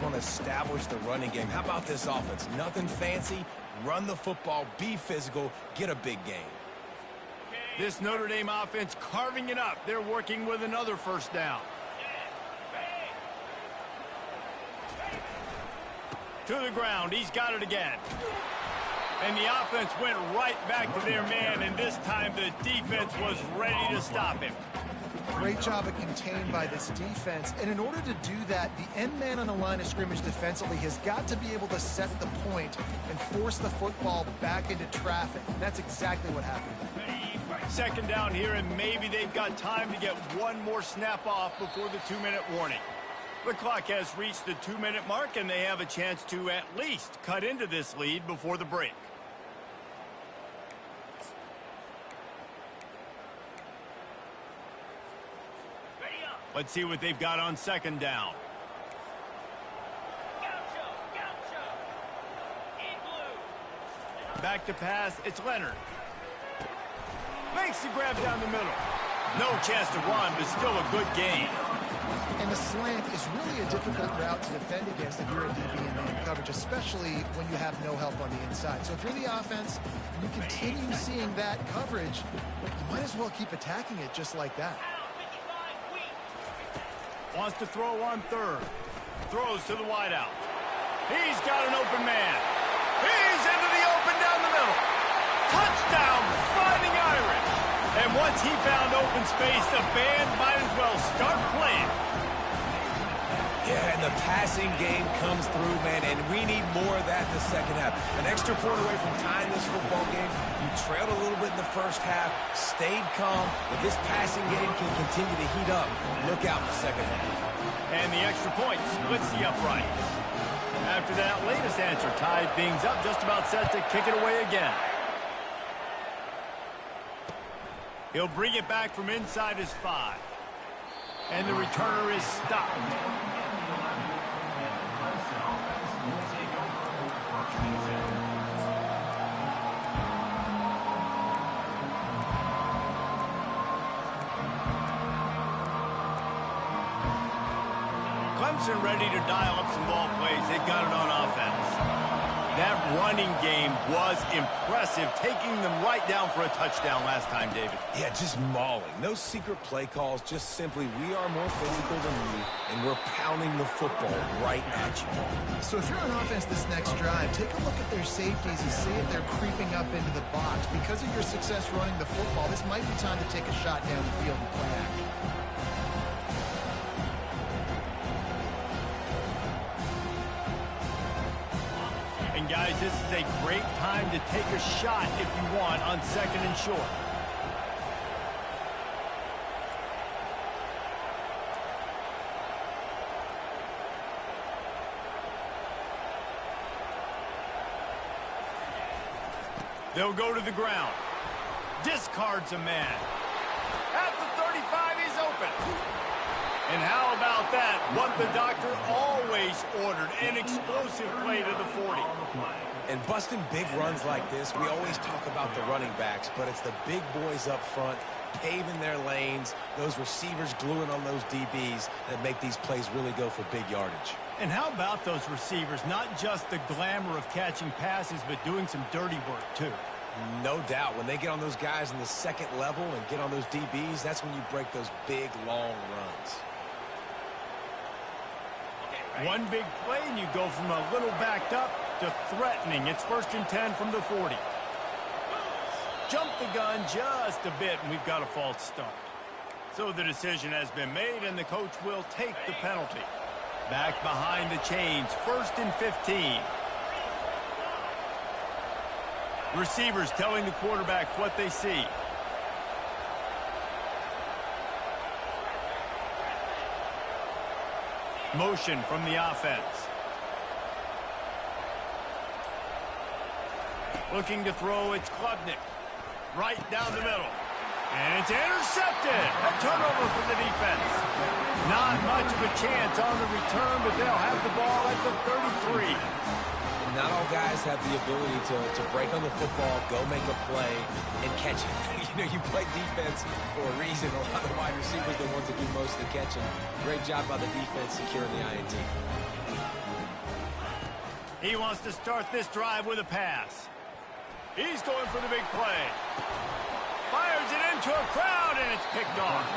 just want to establish the running game. How about this offense? Nothing fancy. Run the football, be physical, get a big gain. This Notre Dame offense carving it up. They're working with another first down. To the ground. He's got it again. And the offense went right back to their man, and this time the defense was ready to stop him. Great job of contained by this defense. And in order to do that, the end man on the line of scrimmage defensively has got to be able to set the point and force the football back into traffic. And that's exactly what happened. Second down here, and maybe they've got time to get one more snap off before the 2-minute warning. The clock has reached the 2-minute mark, and they have a chance to at least cut into this lead before the break. Let's see what they've got on second down. Back to pass, it's Leonard. Makes the grab down the middle. No chance to run, but still a good gain. And the slant is really a difficult route to defend against if you're a DB in man coverage, especially when you have no help on the inside. So if you're the offense and you continue seeing that coverage, you might as well keep attacking it just like that. Wants to throw on third. Throws to the wideout. He's got an open man. He's into the open down the middle. Touchdown, Fighting Irish. And once he found open space, the band might as well start playing. Yeah, and the passing game comes through, man, and we need more of that in the second half. An extra point away from tying this football game. You trailed a little bit in the first half, stayed calm. If this passing game can continue to heat up, look out in the second half. And the extra point splits the uprights. After that latest answer, tied things up, just about set to kick it away again. He'll bring it back from inside his 5. And the returner is stopped. Clemson ready to dial up some ball plays. They've got it on offense. That running game was impressive, taking them right down for a touchdown last time, David. Yeah, just mauling. No secret play calls, just simply we are more physical than you, and we're pounding the football right at you. So if you're on offense this next drive, take a look at their safeties and see if they're creeping up into the box. Because of your success running the football, this might be time to take a shot down the field and play action. Guys, this is a great time to take a shot if you want on second and short. They'll go to the ground. Discards a man. At the 35, he's open. And how about that? What the doctor always ordered, an explosive play to the 40. And busting big runs like this, we always talk about the running backs, but it's the big boys up front, paving their lanes, those receivers gluing on those DBs that make these plays really go for big yardage. And how about those receivers? Not just the glamour of catching passes, but doing some dirty work, too. No doubt. When they get on those guys in the second level and get on those DBs, that's when you break those big, long runs. One big play, and you go from a little backed up to threatening. It's 1st and 10 from the 40. Jump the gun just a bit, and we've got a false start. So the decision has been made, and the coach will take the penalty. Back behind the chains, 1st and 15. Receivers telling the quarterback what they see. Motion from the offense. Looking to throw, it's Klubnik. Right down the middle. And it's intercepted. A turnover for the defense. Not much of a chance on the return, but they'll have the ball at the 33. And not all guys have the ability to break on the football, go make a play, and catch it. You know, you play defense for a reason. A lot of the wide receivers are the ones that do most of the catching. Great job by the defense securing the INT. He wants to start this drive with a pass. He's going for the big play. Fires it into a crowd, and it's picked off.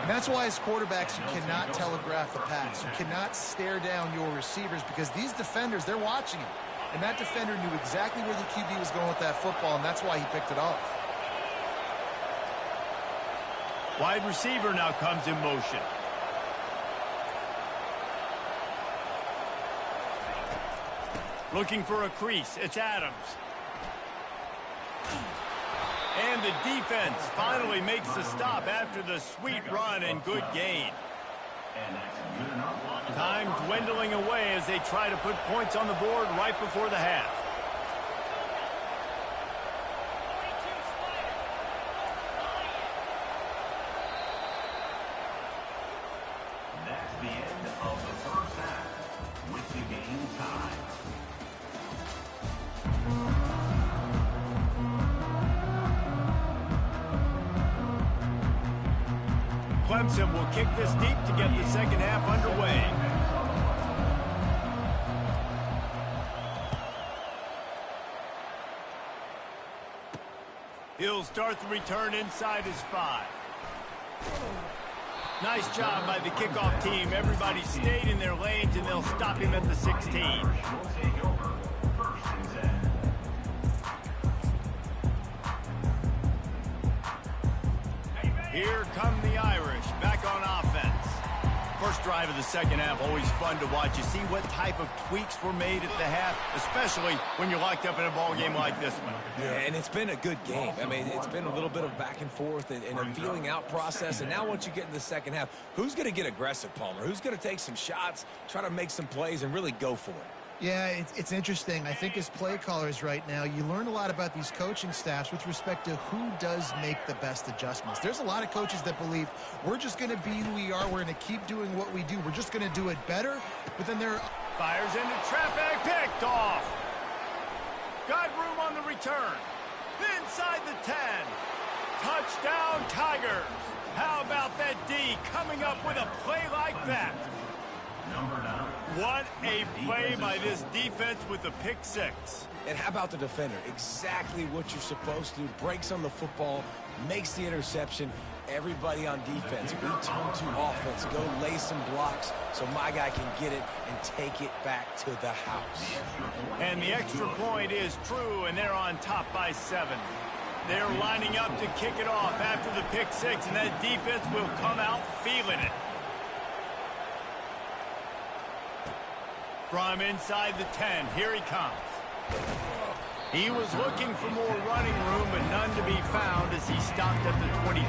And that's why as quarterbacks, you cannot telegraph the pass. You cannot stare down your receivers because these defenders, they're watching it. And that defender knew exactly where the QB was going with that football, and that's why he picked it off. Wide receiver now comes in motion. Looking for a crease. It's Adams. And the defense finally makes the stop after the sweet run and good gain. Time dwindling away as they try to put points on the board right before the half. That's the end of the first half with the game tied. Clemson will kick this deep to get the second half underway. He'll start the return inside his 5. Nice job by the kickoff team. Everybody stayed in their lanes, and they'll stop him at the 16. Here come the Irish, back on offense. First drive of the second half, always fun to watch. You see what type of tweaks were made at the half, especially when you're locked up in a ball game like this one. Yeah, and it's been a good game. I mean, it's been a little bit of back and forth and a feeling out process. And now once you get in the second half, who's going to get aggressive, Palmer? Who's going to take some shots, try to make some plays, and really go for it? Yeah, it's interesting. I think as play callers right now, you learn a lot about these coaching staffs with respect to who does make the best adjustments. There's a lot of coaches that believe we're just going to be who we are. We're going to keep doing what we do. We're just going to do it better. But then there Fires into traffic, picked off. Got room on the return. Inside the 10. Touchdown, Tigers. How about that D coming up with a play like that? What a play by this defense with the pick 6. And how about the defender? Exactly what you're supposed to do. Breaks on the football, makes the interception. Everybody on defense, return to offense. Go lay some blocks so my guy can get it and take it back to the house. And the extra point is true, and they're on top by 7. They're lining up to kick it off after the pick 6, and that defense will come out feeling it. From inside the 10, here he comes. He was looking for more running room, but none to be found as he stopped at the 23.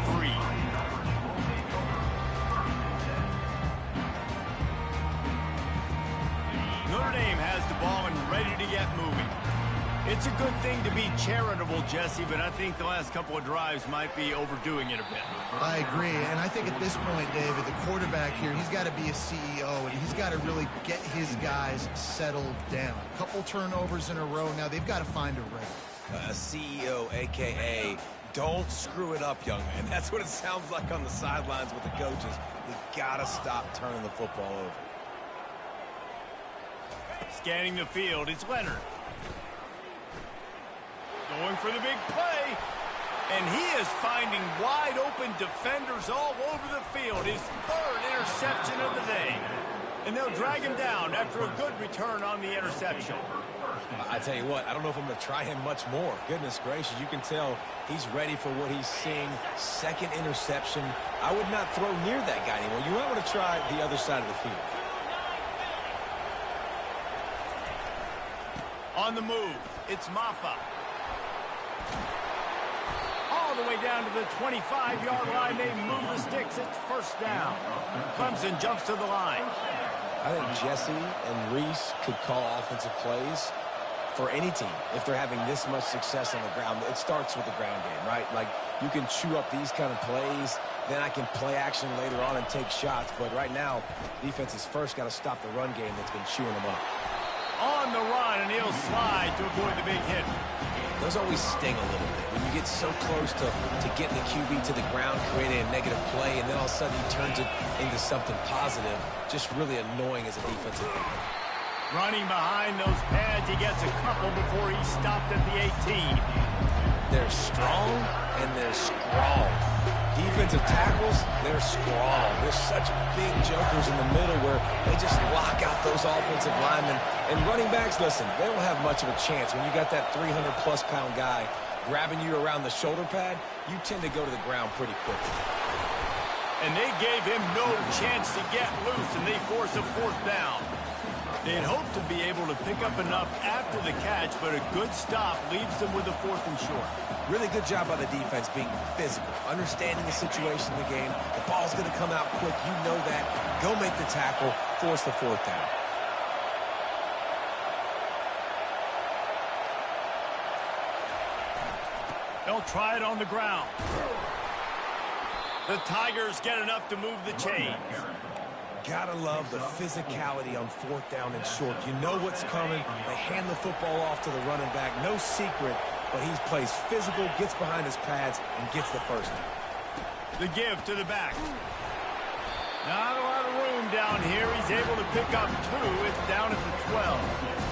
Notre Dame has the ball and ready to get moving. It's a good thing to be charitable, Jesse, but I think the last couple of drives might be overdoing it a bit. I agree, and I think at this point, David, the quarterback here, he's got to be a CEO, and he's got to really get his guys settled down. A couple turnovers in a row now. They've got to find a rhythm. A CEO, a.k.a. don't screw it up, young man. That's what it sounds like on the sidelines with the coaches. You got to stop turning the football over. Scanning the field, it's Leonard. Going for the big play, and he is finding wide-open defenders all over the field. His 3rd interception of the day. And they'll drag him down after a good return on the interception. I tell you what, I don't know if I'm going to try him much more. Goodness gracious, you can tell he's ready for what he's seeing. 2nd interception. I would not throw near that guy anymore. You might want to try the other side of the field. On the move, it's Maffa. All the way down to the 25-yard line. They move the sticks. It's first down. Clemson jumps to the line. I think Jesse and Reese could call offensive plays for any team if they're having this much success on the ground. It starts with the ground game, right? Like, you can chew up these kind of plays, then I can play action later on and take shots. But right now, defense has first got to stop the run game that's been chewing them up. On the run, and he'll slide to avoid the big hit. Those always sting a little bit. When you get so close to getting the QB to the ground, creating a negative play, and then all of a sudden he turns it into something positive, just really annoying as a defensive player. Running behind those pads, he gets a couple before he's stopped at the 18. They're strong and they're strong. Defensive tackles, they're strong. They're such big jokers in the middle where they just lock out those offensive linemen. And running backs, listen, they don't have much of a chance. When you got that 300-plus pound guy grabbing you around the shoulder pad, you tend to go to the ground pretty quickly. And they gave him no chance to get loose, and they force a 4th down. They'd hoped to be able to pick up enough after the catch, but a good stop leaves them with a 4th and short. Really good job by the defense being physical, understanding the situation in the game. The ball's going to come out quick. You know that. Go make the tackle, force the 4th down. They'll try it on the ground. The Tigers get enough to move the chains. Gotta love the physicality on 4th down and short. You know what's coming. They hand the football off to the running back. No secret, but he plays physical, gets behind his pads, and gets the 1st down. The give to the back. Not a lot of room down here. He's able to pick up 2. It's down at the 12.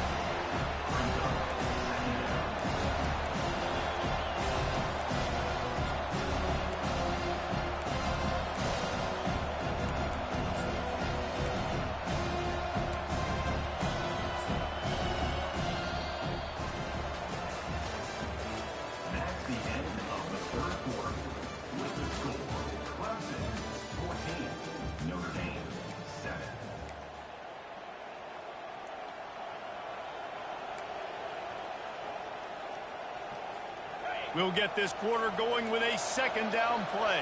We'll get this quarter going with a 2nd down play.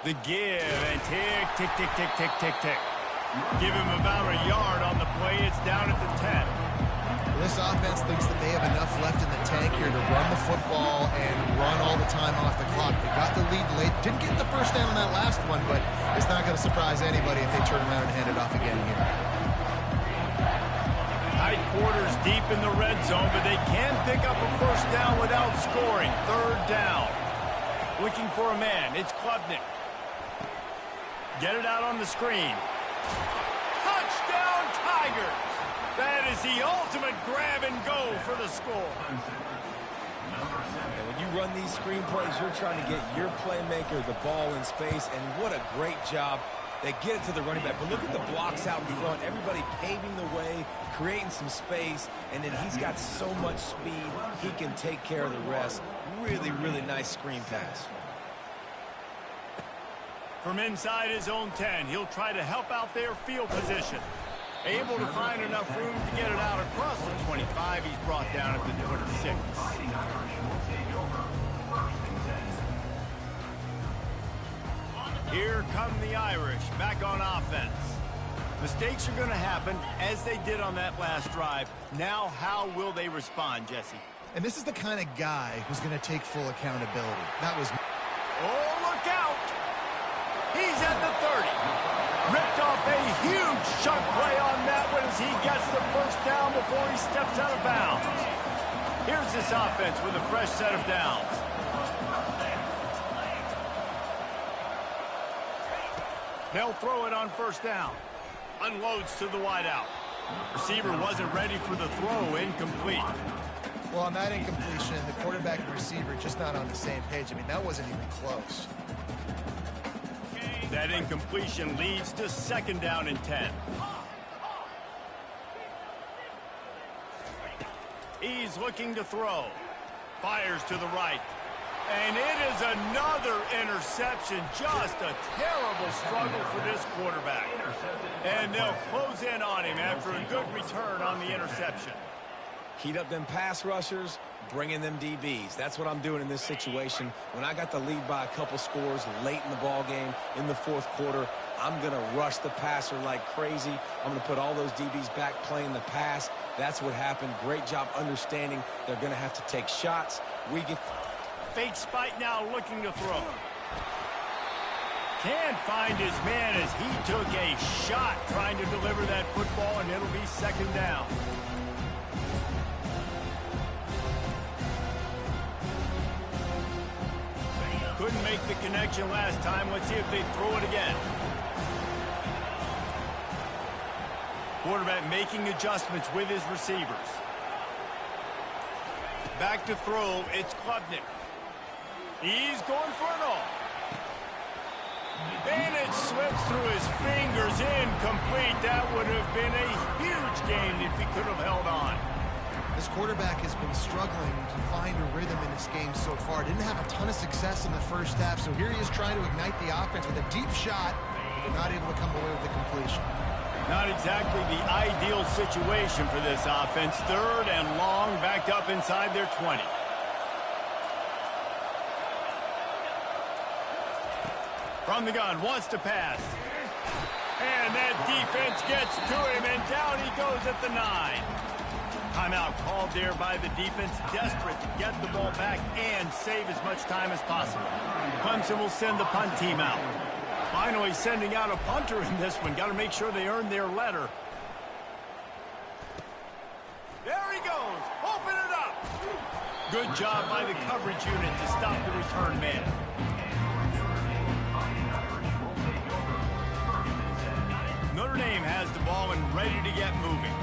The give and tick, tick, tick, tick, tick, tick, tick. Give him about a yard on the play. It's down at the 10. This offense thinks that they have enough left in the tank here to run the football and run all the time off the clock. They got the lead late. Didn't get the 1st down on that last one, but it's not going to surprise anybody if they turn around and hand it off again here. Tight quarters deep in the red zone, but they can pick up a 1st down without scoring. 3rd down. Looking for a man. It's Klubnik. Get it out on the screen. Touchdown, Tigers! That is the ultimate grab and go for the score. And when you run these screen plays, you're trying to get your playmaker the ball in space, and what a great job. They get it to the running back, but look at the blocks out in front. Everybody paving the way, creating some space, and then he's got so much speed, he can take care of the rest. Really, really nice screen pass. From inside his own 10, he'll try to help out their field position. Able to find enough room to get it out across the 25. He's brought down at the 26. Here come the Irish back on offense. Mistakes are going to happen, as they did on that last drive. Now, how will they respond, Jesse? And this is the kind of guy who's going to take full accountability. That was... Oh, look out! He's at the 30. Ripped off a huge chunk play on that one as he gets the 1st down before he steps out of bounds. Here's this offense with a fresh set of downs. They'll throw it on 1st down. Unloads to the wideout. Receiver wasn't ready for the throw. Incomplete. Well, on that incompletion, the quarterback and receiver just not on the same page. I mean, that wasn't even close. That incompletion leads to 2nd down and 10. He's looking to throw. Fires to the right. And it is another interception. Just a terrible struggle for this quarterback. And they'll close in on him after a good return on the interception. Heat up them pass rushers, bring in them DBs. That's what I'm doing in this situation. When I got the lead by a couple scores late in the ball game in the 4th quarter, I'm going to rush the passer like crazy. I'm going to put all those DBs back playing the pass. That's what happened. Great job understanding they're going to have to take shots. We get fake spike now, looking to throw. Can't find his man as he took a shot trying to deliver that football, and it'll be 2nd down. Couldn't make the connection last time. Let's see if they throw it again. Quarterback making adjustments with his receivers. Back to throw. It's Klubnik. He's going for it all. And it slips through his fingers. Incomplete. That would have been a huge game if he could have held on. This quarterback has been struggling to find a rhythm in this game so far. Didn't have a ton of success in the first half, so here he is trying to ignite the offense with a deep shot, but not able to come away with the completion. Not exactly the ideal situation for this offense. 3rd and long, backed up inside their 20. From the gun, wants to pass. And that defense gets to him, and down he goes at the 9. Timeout called there by the defense, desperate to get the ball back and save as much time as possible. Clemson will send the punt team out. Finally sending out a punter in this one. Got to make sure they earn their letter. There he goes. Open it up. Good job by the coverage unit to stop the return man. Notre Dame has the ball and ready to get moving.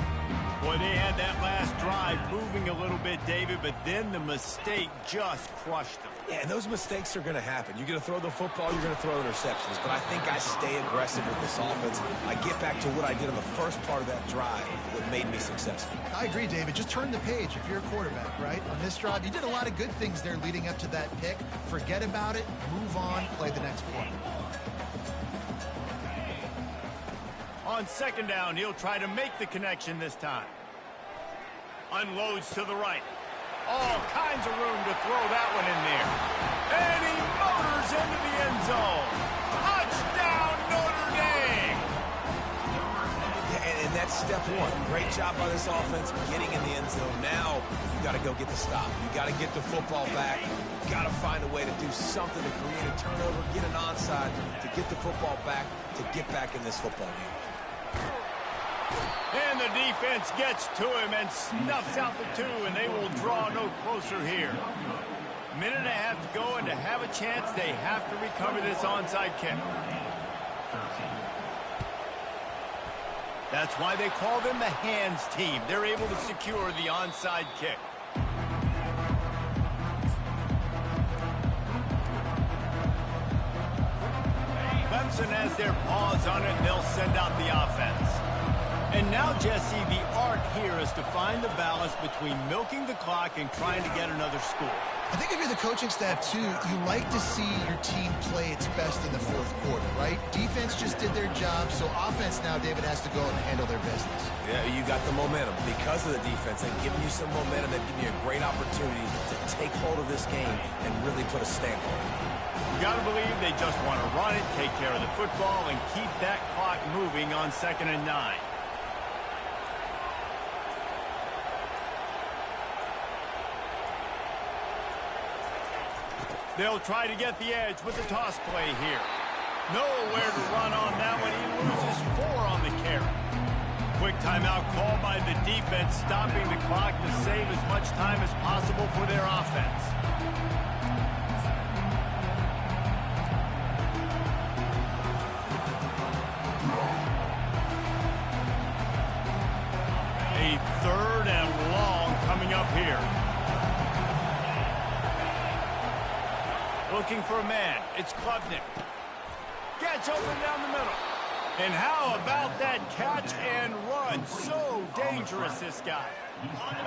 Boy, they had that last drive moving a little bit, David, but then the mistake just crushed them. Yeah, and those mistakes are going to happen. You're going to throw the football, you're going to throw interceptions. But I think I stay aggressive with this offense. I get back to what I did on the first part of that drive, what made me successful. I agree, David. Just turn the page if you're a quarterback, right? On this drive, you did a lot of good things there leading up to that pick. Forget about it, move on, play the next play. On 2nd down, he'll try to make the connection this time. Unloads to the right. All kinds of room to throw that one in there. And he motors into the end zone. Touchdown, Notre Dame! Yeah, and that's step one. Great job by this offense getting in the end zone. Now, you got to go get the stop. You got to get the football back. You got to find a way to do something to create a turnover, get an onside, to get the football back, to get back in this football game. And the defense gets to him and snuffs out the 2, and they will draw no closer here. Minute and a half to go, and to have a chance, they have to recover this onside kick. That's why they call them the hands team. They're able to secure the onside kick. Clemson has their paws on it, and they'll send out the offense. And now, Jesse, the art here is to find the balance between milking the clock and trying to get another score. I think if you're the coaching staff, too, you like to see your team play its best in the 4th quarter, right? Defense just did their job, so offense now, David, has to go and handle their business. Yeah, you got the momentum. Because of the defense, they've given you some momentum. They've given you a great opportunity to take hold of this game and really put a stamp on it. You got to believe they just want to run it, take care of the football, and keep that clock moving on 2nd and 9. They'll try to get the edge with the toss play here. Nowhere to run on that one. He loses 4 on the carry. Quick timeout call by the defense, stopping the clock to save as much time as possible for their offense. A 3rd and long coming up here. Looking for a man. It's Klubnik. Gets open down the middle. And how about that catch and run? So dangerous, this guy.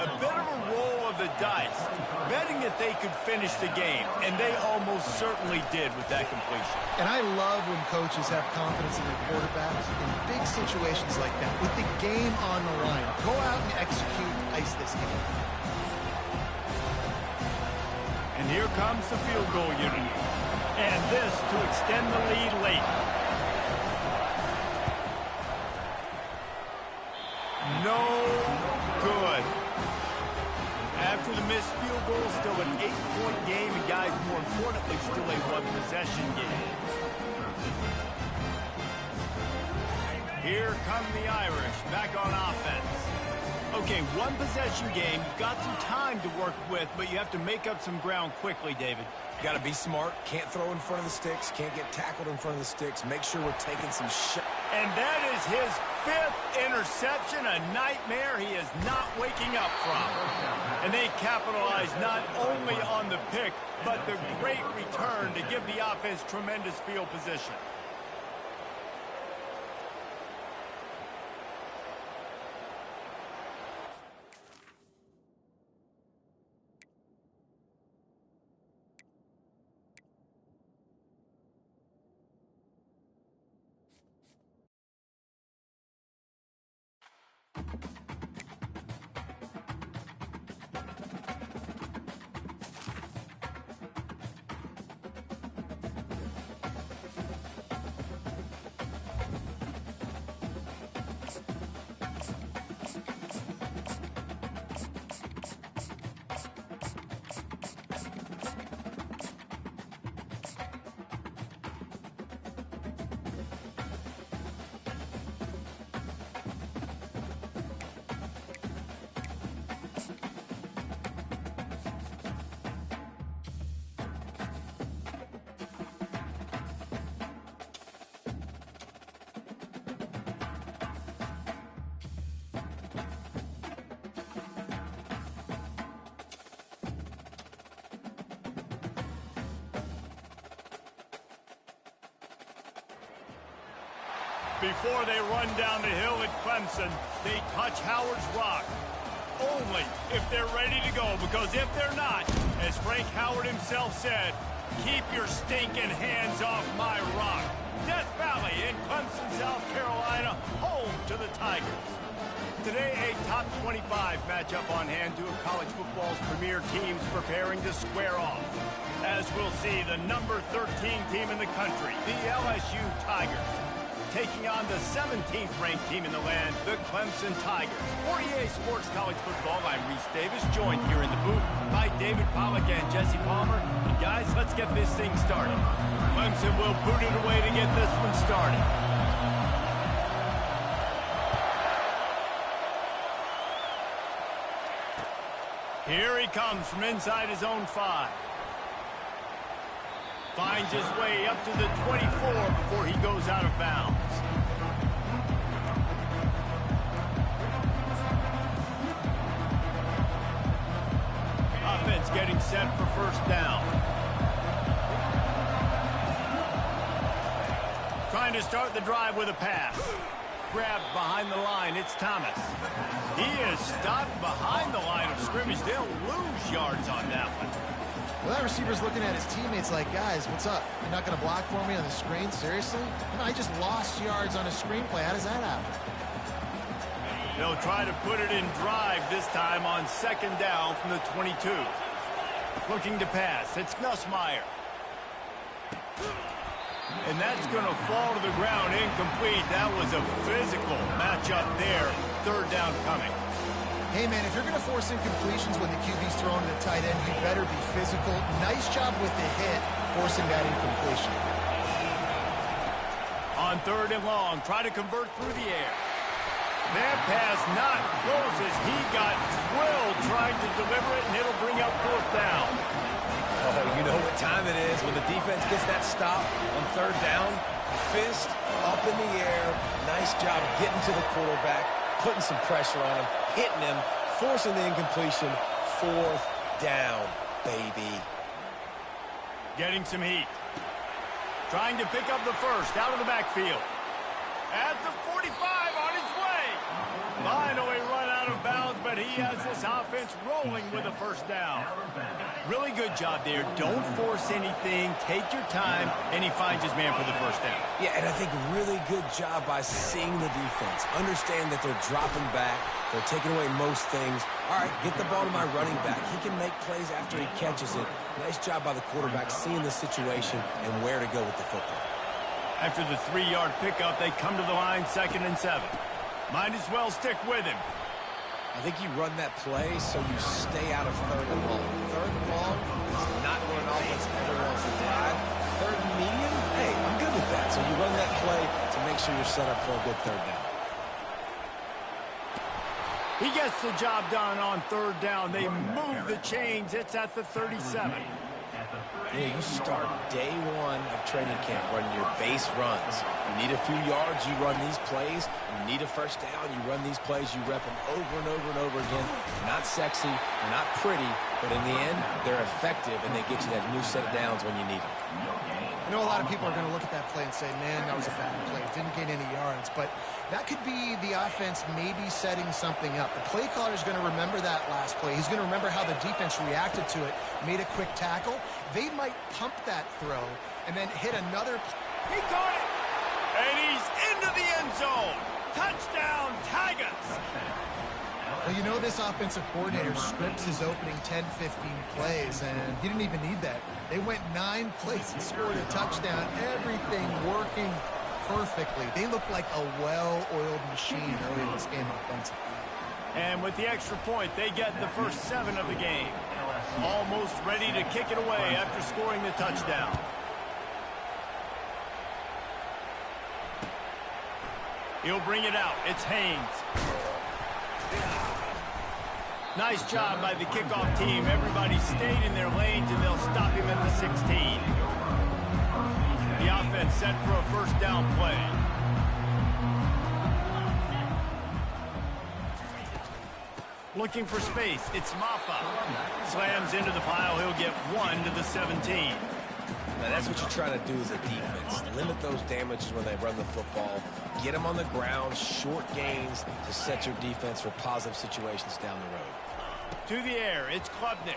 A bit of a roll of the dice, betting that they could finish the game, and they almost certainly did with that completion. And I love when coaches have confidence in their quarterbacks in big situations like that. With the game on the line, go out and execute, ice this game. And here comes the field goal unit. And this to extend the lead late. No good. After the missed field goal, still an 8-point game, and guys, more importantly, still a one-possession game. Here come the Irish back on offense. A Okay, one possession game. You've got some time to work with, but you have to make up some ground quickly, David. You got to be smart. Can't throw in front of the sticks. Can't get tackled in front of the sticks. Make sure we're taking some shots. And that is his 5th interception, a nightmare he is not waking up from. And they capitalize not only on the pick, but the great return to give the offense tremendous field position. Before they run down the hill at Clemson, they touch Howard's rock. Only if they're ready to go, because if they're not, as Frank Howard himself said, keep your stinking hands off my rock. Death Valley in Clemson, South Carolina, home to the Tigers. Today, a top 25 matchup on hand, two of college football's premier teams preparing to square off. As we'll see, the number 13 team in the country, the LSU Tigers, taking on the 17th ranked team in the land, the Clemson Tigers. For EA Sports College Football, I'm Reese Davis, joined here in the booth by David Pollack and Jesse Palmer. And guys, let's get this thing started. Clemson will boot it away to get this one started. Here he comes from inside his own 5. Finds his way up to the 24 before he goes out of bounds. Offense getting set for first down. Trying to start the drive with a pass. Grabbed behind the line, it's Thomas. He is stopped behind the line of scrimmage. They'll lose yards on that one. Well, that receiver's looking at his teammates like, guys, what's up? You're not going to block for me on the screen? Seriously? No, I just lost yards on a screenplay. How does that happen? They'll try to put it in drive this time on second down from the 22. Looking to pass. It's Nussmeier. And that's going to fall to the ground incomplete. That was a physical matchup there. Third down coming. Hey, man, if you're going to force incompletions when the QB's throwing to the tight end, you better be physical. Nice job with the hit, forcing that incompletion. On third and long, try to convert through the air. That pass not close as he got drilled trying to deliver it, and it'll bring up fourth down. Oh, you know what time it is when the defense gets that stop on third down. Fist up in the air. Nice job getting to the quarterback, putting some pressure on him, hitting him, forcing the incompletion. Fourth down, baby. Getting some heat. Trying to pick up the first out of the backfield. At the 45 on his way. Finally run out of bounds, but he has this offense rolling with a first down. Really good job there. Don't force anything. Take your time, and he finds his man for the first down. Yeah, and I think really good job by seeing the defense. Understand that they're dropping back. They're taking away most things. All right, get the ball to my running back. He can make plays after he catches it. Nice job by the quarterback seeing the situation and where to go with the football. After the 3-yard pickup, they come to the line, 2nd and 7. Might as well stick with him. I think you run that play so you stay out of third and long. Third and long is not where an offense ever wants to drive. Third and medium, hey, I'm good with that. So you run that play to make sure you're set up for a good third down. He gets the job done on third down. They move the chains. It's at the 37. Yeah, you start day one of training camp running your base runs. You need a few yards, you run these plays. You need a first down, you run these plays. You rep them over and over and over again. They're not sexy, they're not pretty, but in the end, they're effective, and they get you that new set of downs when you need them. I know a lot of people are going to look at that play and say, man, that was a bad play. Didn't gain any yards. But that could be the offense maybe setting something up. The play caller is going to remember that last play. He's going to remember how the defense reacted to it, made a quick tackle. They might pump that throw and then hit another. He caught it! And he's into the end zone. Touchdown, Tigers! Well, you know this offensive coordinator scripts his opening 10, 15 plays, and he didn't even need that. They went 9 plays and scored a touchdown. Everything working perfectly. They look like a well-oiled machine early in this game offensively. And with the extra point, they get the first 7 of the game. Almost ready to kick it away after scoring the touchdown. He'll bring it out. It's Haynes. Nice job by the kickoff team. Everybody stayed in their lanes, and they'll stop him at the 16. The offense set for a first down play. Looking for space. It's Maffa. Slams into the pile. He'll get 1 to the 17. Now, that's what you're trying to do as a defense. Limit those damages when they run the football. Get them on the ground, short gains to set your defense for positive situations down the road. To the air, it's Klubnik.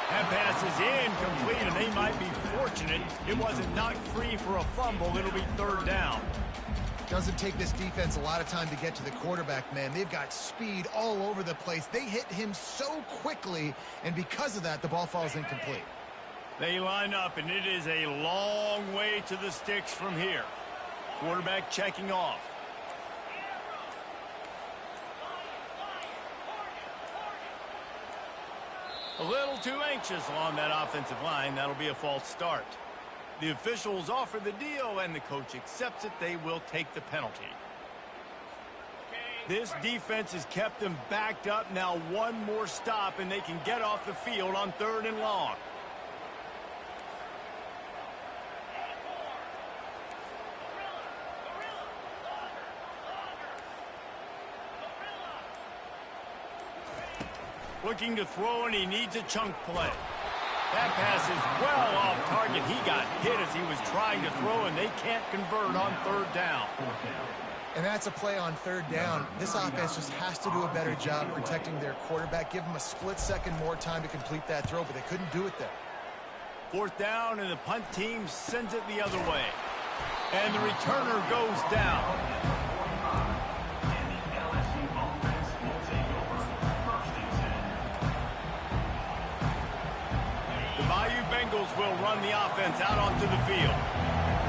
That pass is incomplete, and they might be fortunate it wasn't knocked free for a fumble. It'll be third down. Doesn't take this defense a lot of time to get to the quarterback, man. They've got speed all over the place. They hit him so quickly, and because of that, the ball falls incomplete. They line up, and it is a long way to the sticks from here. Quarterback checking off. A little too anxious along that offensive line. That'll be a false start. The officials offer the deal, and the coach accepts it. They will take the penalty. This defense has kept them backed up. Now one more stop, and they can get off the field on 3rd and long. Looking to throw, and he needs a chunk play. That pass is well off target. He got hit as he was trying to throw, and they can't convert on 3rd down. And that's a play on 3rd down. This offense just has to do a better job protecting their quarterback. Give him a split second more time to complete that throw, but they couldn't do it there. 4th down, and the punt team sends it the other way. And the returner goes down. Bengals will run the offense out onto the field.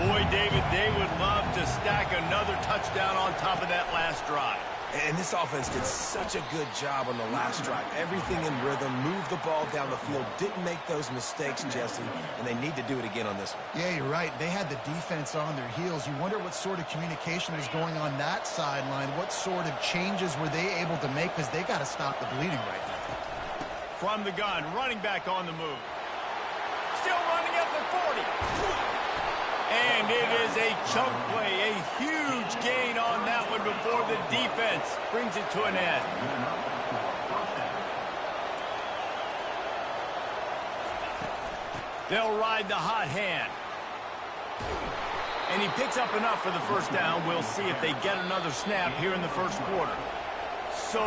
Boy, David, they would love to stack another touchdown on top of that last drive. And this offense did such a good job on the last drive. Everything in rhythm, moved the ball down the field, didn't make those mistakes, Jesse, and they need to do it again on this one. Yeah, you're right. They had the defense on their heels. You wonder what sort of communication was going on that sideline. What sort of changes were they able to make, because they got to stop the bleeding right now. From the gun, running back on the move. Still running at the 40. And it is a chunk play, a huge gain on that one before the defense brings it to an end. They'll ride the hot hand. And he picks up enough for the first down. We'll see if they get another snap here in the first quarter. So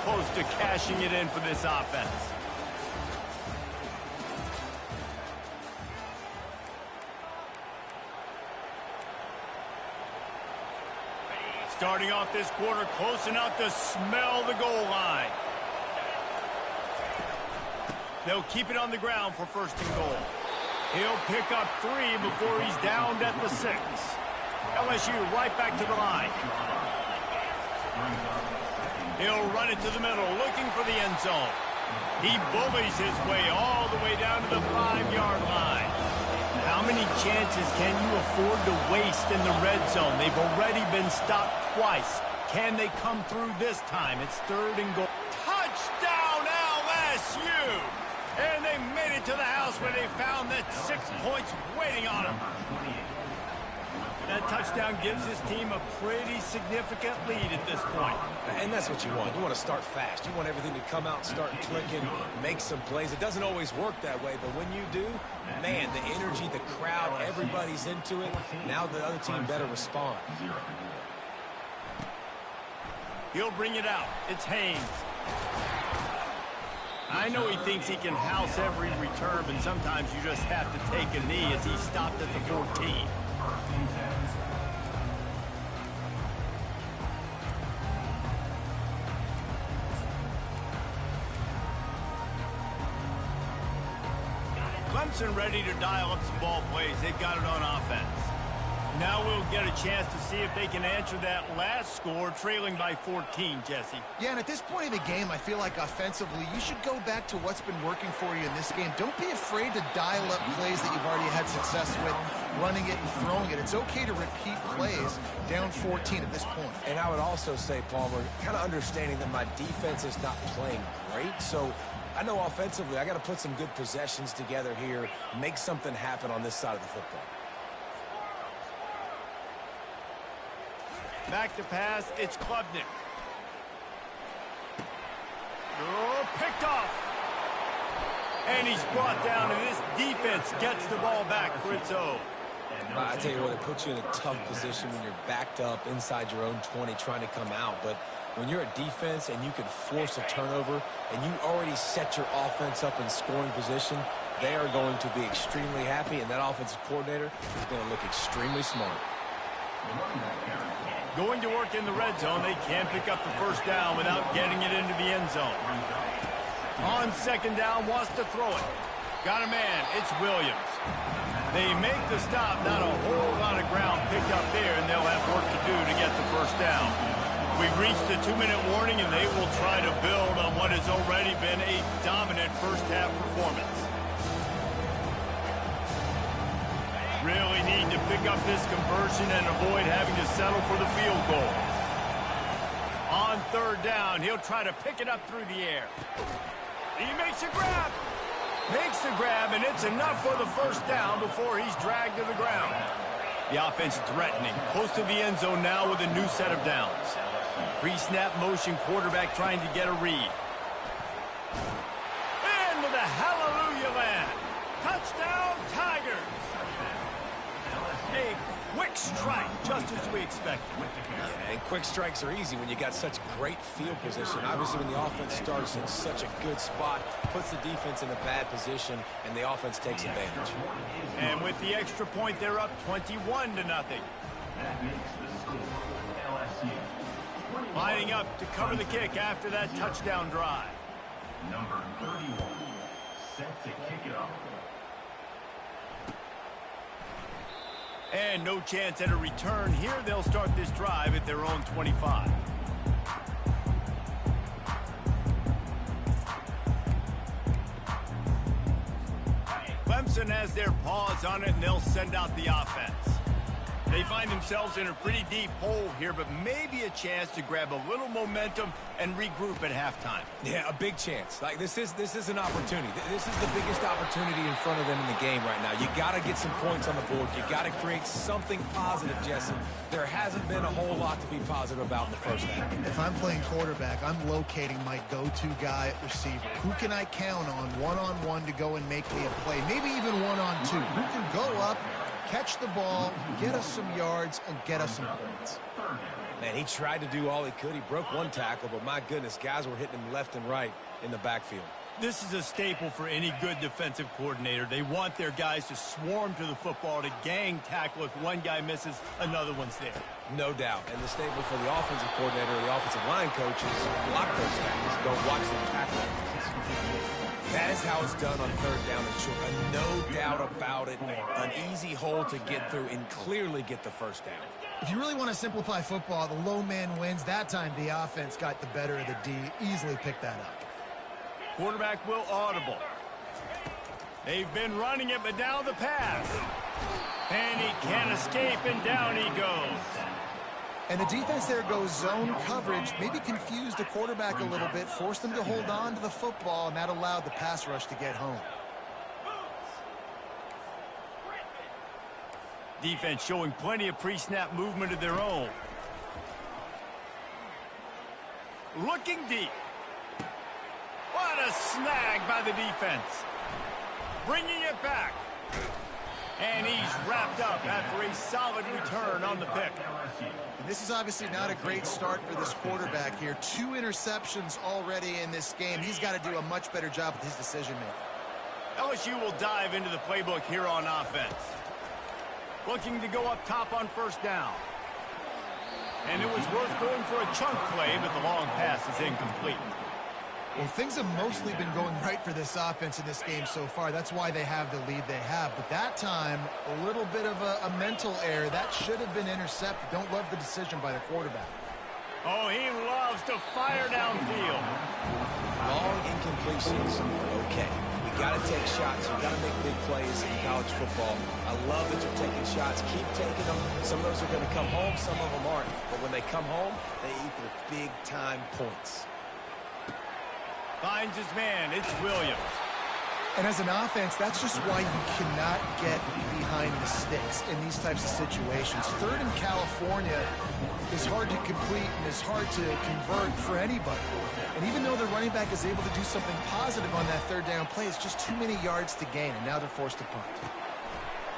close to cashing it in for this offense. Starting off this quarter, close enough to smell the goal line. They'll keep it on the ground for 1st and goal. He'll pick up 3 before he's downed at the 6. LSU right back to the line. He'll run it to the middle, looking for the end zone. He bullies his way all the way down to the 5-yard line. How many chances can you afford to waste in the red zone? They've already been stopped twice. Can they come through this time? It's 3rd and goal. Touchdown LSU! And they made it to the house where they found that 6 points waiting on them. That touchdown gives his team a pretty significant lead at this point. And that's what you want. You want to start fast. You want everything to come out and start clicking, make some plays. It doesn't always work that way, but when you do, man, the energy, the crowd, everybody's into it. Now the other team better respond. He'll bring it out. It's Haynes. I know he thinks he can house every return, but sometimes you just have to take a knee as he stopped at the 14. Clemson ready to dial up some ball plays. They've got it on offense. Now we'll get a chance to see if they can answer that last score, trailing by 14, Jesse. Yeah, and at this point of the game, I feel like offensively, you should go back to what's been working for you in this game. Don't be afraid to dial up plays that you've already had success with, running it and throwing it. It's okay to repeat plays down 14 at this point. And I would also say, Palmer, kind of understanding that my defense is not playing great, so I know offensively I got to put some good possessions together here, make something happen on this side of the football. Back to pass, it's Klubnik. Oh, picked off. And he's brought down, and this defense gets the ball back for its own. I tell you what, it puts you in a tough position when you're backed up inside your own 20 trying to come out. But when you're a defense and you can force a turnover and you already set your offense up in scoring position, they are going to be extremely happy, and that offensive coordinator is going to look extremely smart. Going to work in the red zone. They can't pick up the first down without getting it into the end zone. On 2nd down, wants to throw it. Got a man. It's Williams. They make the stop. Not a whole lot of ground picked up there, and they'll have work to do to get the first down. We've reached the 2-minute warning, and they will try to build on what has already been a dominant first-half performance. Really need to pick up this conversion and avoid having to settle for the field goal. On 3rd down, he'll try to pick it up through the air. He makes a grab. Makes the grab, and it's enough for the first down before he's dragged to the ground. The offense threatening, close to the end zone now with a new set of downs. Pre-snap motion, quarterback trying to get a read. And with a hallelujah land. Touchdown, Tigers. A quick strike, just as we expected. Yeah, and quick strikes are easy when you got such great field position. Obviously, when the offense starts in such a good spot, puts the defense in a bad position, and the offense takes advantage. And with the extra point, they're up 21-0. That makes the score LSU. Lining up to cover the kick after that touchdown drive. Number 31, set to kick it off. And no chance at a return here. They'll start this drive at their own 25. Clemson has their paws on it, and they'll send out the offense. They find themselves in a pretty deep hole here, but maybe a chance to grab a little momentum and regroup at halftime. Yeah, a big chance. Like this is an opportunity. This is the biggest opportunity in front of them in the game right now. You got to get some points on the board. You got to create something positive, Jesse. There hasn't been a whole lot to be positive about in the first half. If I'm playing quarterback, I'm locating my go-to guy at receiver. Who can I count on one-on-one to go and make me a play? Maybe even one-on-two. Who can go up, catch the ball, get us some yards, and get us some points. Man, he tried to do all he could. He broke one tackle, but my goodness, guys were hitting him left and right in the backfield. This is a staple for any good defensive coordinator. They want their guys to swarm to the football, to gang tackle. If one guy misses, another one's there. No doubt. And the staple for the offensive coordinator or the offensive line coaches, block those guys. Don't watch them tackle. That is how it's done on 3rd down and short. And no doubt about it, an easy hole to get through and clearly get the first down. If you really want to simplify football, the low man wins. That time the offense got the better of the D. Easily picked that up. Quarterback will audible. They've been running it, but now the pass. And he can't escape, and down he goes. And the defense there goes zone coverage, maybe confused the quarterback a little bit, forced him to hold on to the football, and that allowed the pass rush to get home. Defense showing plenty of pre-snap movement of their own. Looking deep. What a snag by the defense. Bringing it back. And he's wrapped up after a solid return on the pick. And this is obviously not a great start for this quarterback here. 2 interceptions already in this game. He's got to do a much better job with his decision-making. LSU will dive into the playbook here on offense. Looking to go up top on first down. And it was worth going for a chunk play, but the long pass is incomplete. Well, things have mostly been going right for this offense in this game so far. That's why they have the lead they have. But that time, a little bit of a mental error. That should have been intercepted. Don't love the decision by the quarterback. Oh, he loves to fire downfield. Long incompletions, okay. You got to take shots. You got to make big plays in college football. I love that you're taking shots. Keep taking them. Some of those are going to come home. Some of them aren't. But when they come home, they equal big-time points. Finds his man. It's Williams. And as an offense, that's just why you cannot get behind the sticks in these types of situations. 3rd in California is hard to complete and is hard to convert for anybody. And even though the running back is able to do something positive on that 3rd down play, it's just too many yards to gain, and now they're forced to punt.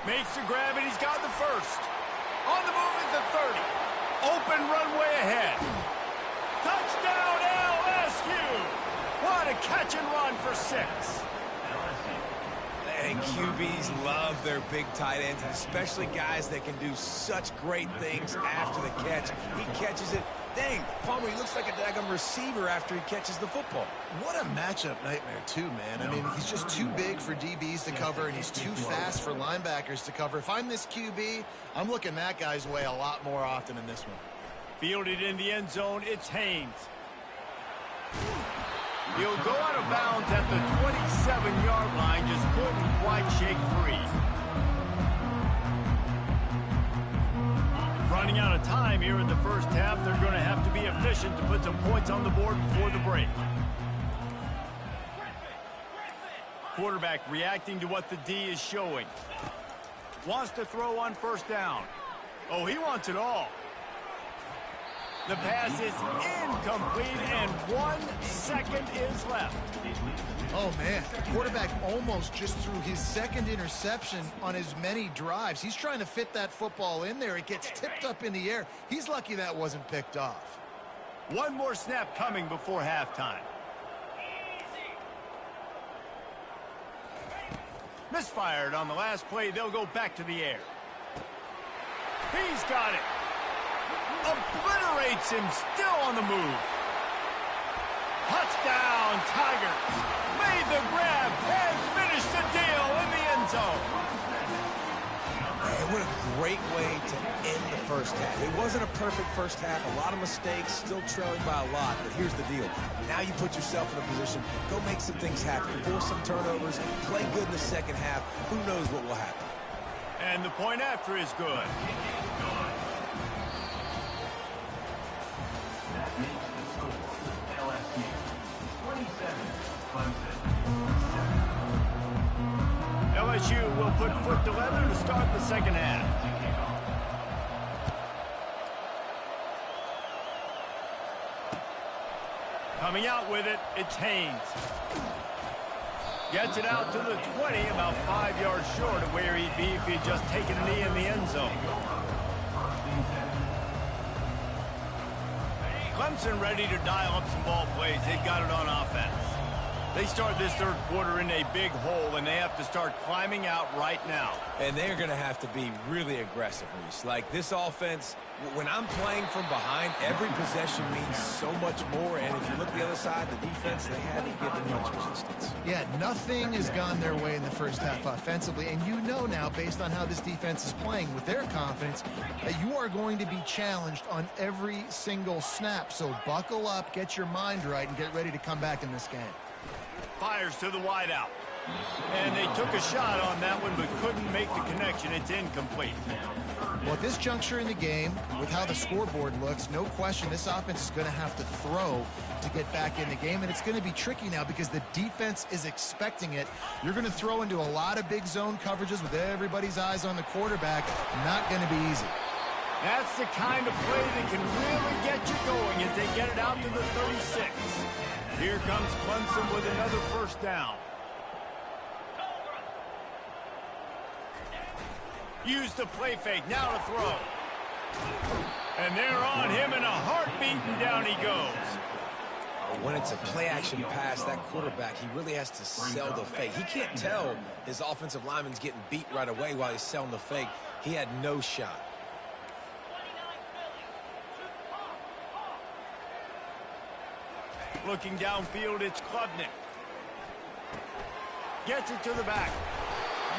Makes the grab, and he's got the first. On the move at the 30. Open runway ahead. Touchdown, LSU! What a catch and run for 6. And QBs love their big tight ends, and especially guys that can do such great things after the catch. He catches it. Dang, Palmer, he looks like a daggum receiver after he catches the football. What a matchup nightmare, too, man. I mean, he's just too big for DBs to cover, and he's too fast for linebackers to cover. If I'm this QB, I'm looking that guy's way a lot more often in this one. Fielded in the end zone, it's Haynes. He'll go out of bounds at the 27-yard line, just couldn't quite shake free. Running out of time here in the first half, they're going to have to be efficient to put some points on the board before the break. Quarterback reacting to what the D is showing. Wants to throw on first down. Oh, he wants it all. The pass is incomplete, and 1 second is left. Oh, man. The quarterback almost just threw his 2nd interception on as many drives. He's trying to fit that football in there. It gets tipped up in the air. He's lucky that wasn't picked off. One more snap coming before halftime. Misfired on the last play. They'll go back to the air. He's got it. Obliterates him, still on the move. Touchdown, Tigers. Made the grab and finished the deal in the end zone. Man, what a great way to end the first half. It wasn't a perfect first half. A lot of mistakes, still trailing by a lot. But here's the deal. Now you put yourself in a position, go make some things happen. Force some turnovers, play good in the second half. Who knows what will happen. And the point after is good. LSU will put foot to leather to start the second half. Coming out with it, it's Haynes. Gets it out to the 20, about 5 yards short of where he'd be if he'd just taken a knee in the end zone. Clemson ready to dial up some ball plays. They've got it on offense. They start this third quarter in a big hole, and they have to start climbing out right now. And they're going to have to be really aggressive, Reese. Like this offense, when I'm playing from behind, every possession means so much more. And if you look at the other side, the defense, they haven't given much resistance. Yeah, nothing has gone their way in the first half offensively. And you know now, based on how this defense is playing with their confidence, that you are going to be challenged on every single snap. So buckle up, get your mind right, and get ready to come back in this game. Fires to the wideout. And they took a shot on that one, but couldn't make the connection. It's incomplete. Well, at this juncture in the game, with how the scoreboard looks, no question this offense is going to have to throw to get back in the game, and it's going to be tricky now because the defense is expecting it. You're going to throw into a lot of big zone coverages with everybody's eyes on the quarterback. Not going to be easy. That's the kind of play that can really get you going as they get it out to the 36. Here comes Clemson with another first down. Use the play fake, now to throw. And they're on him in a heartbeat, and down he goes. When it's a play-action pass, that quarterback, he really has to sell the fake. He can't tell his offensive lineman's getting beat right away while he's selling the fake. He had no shot. Looking downfield, it's Klubnik. Gets it to the back.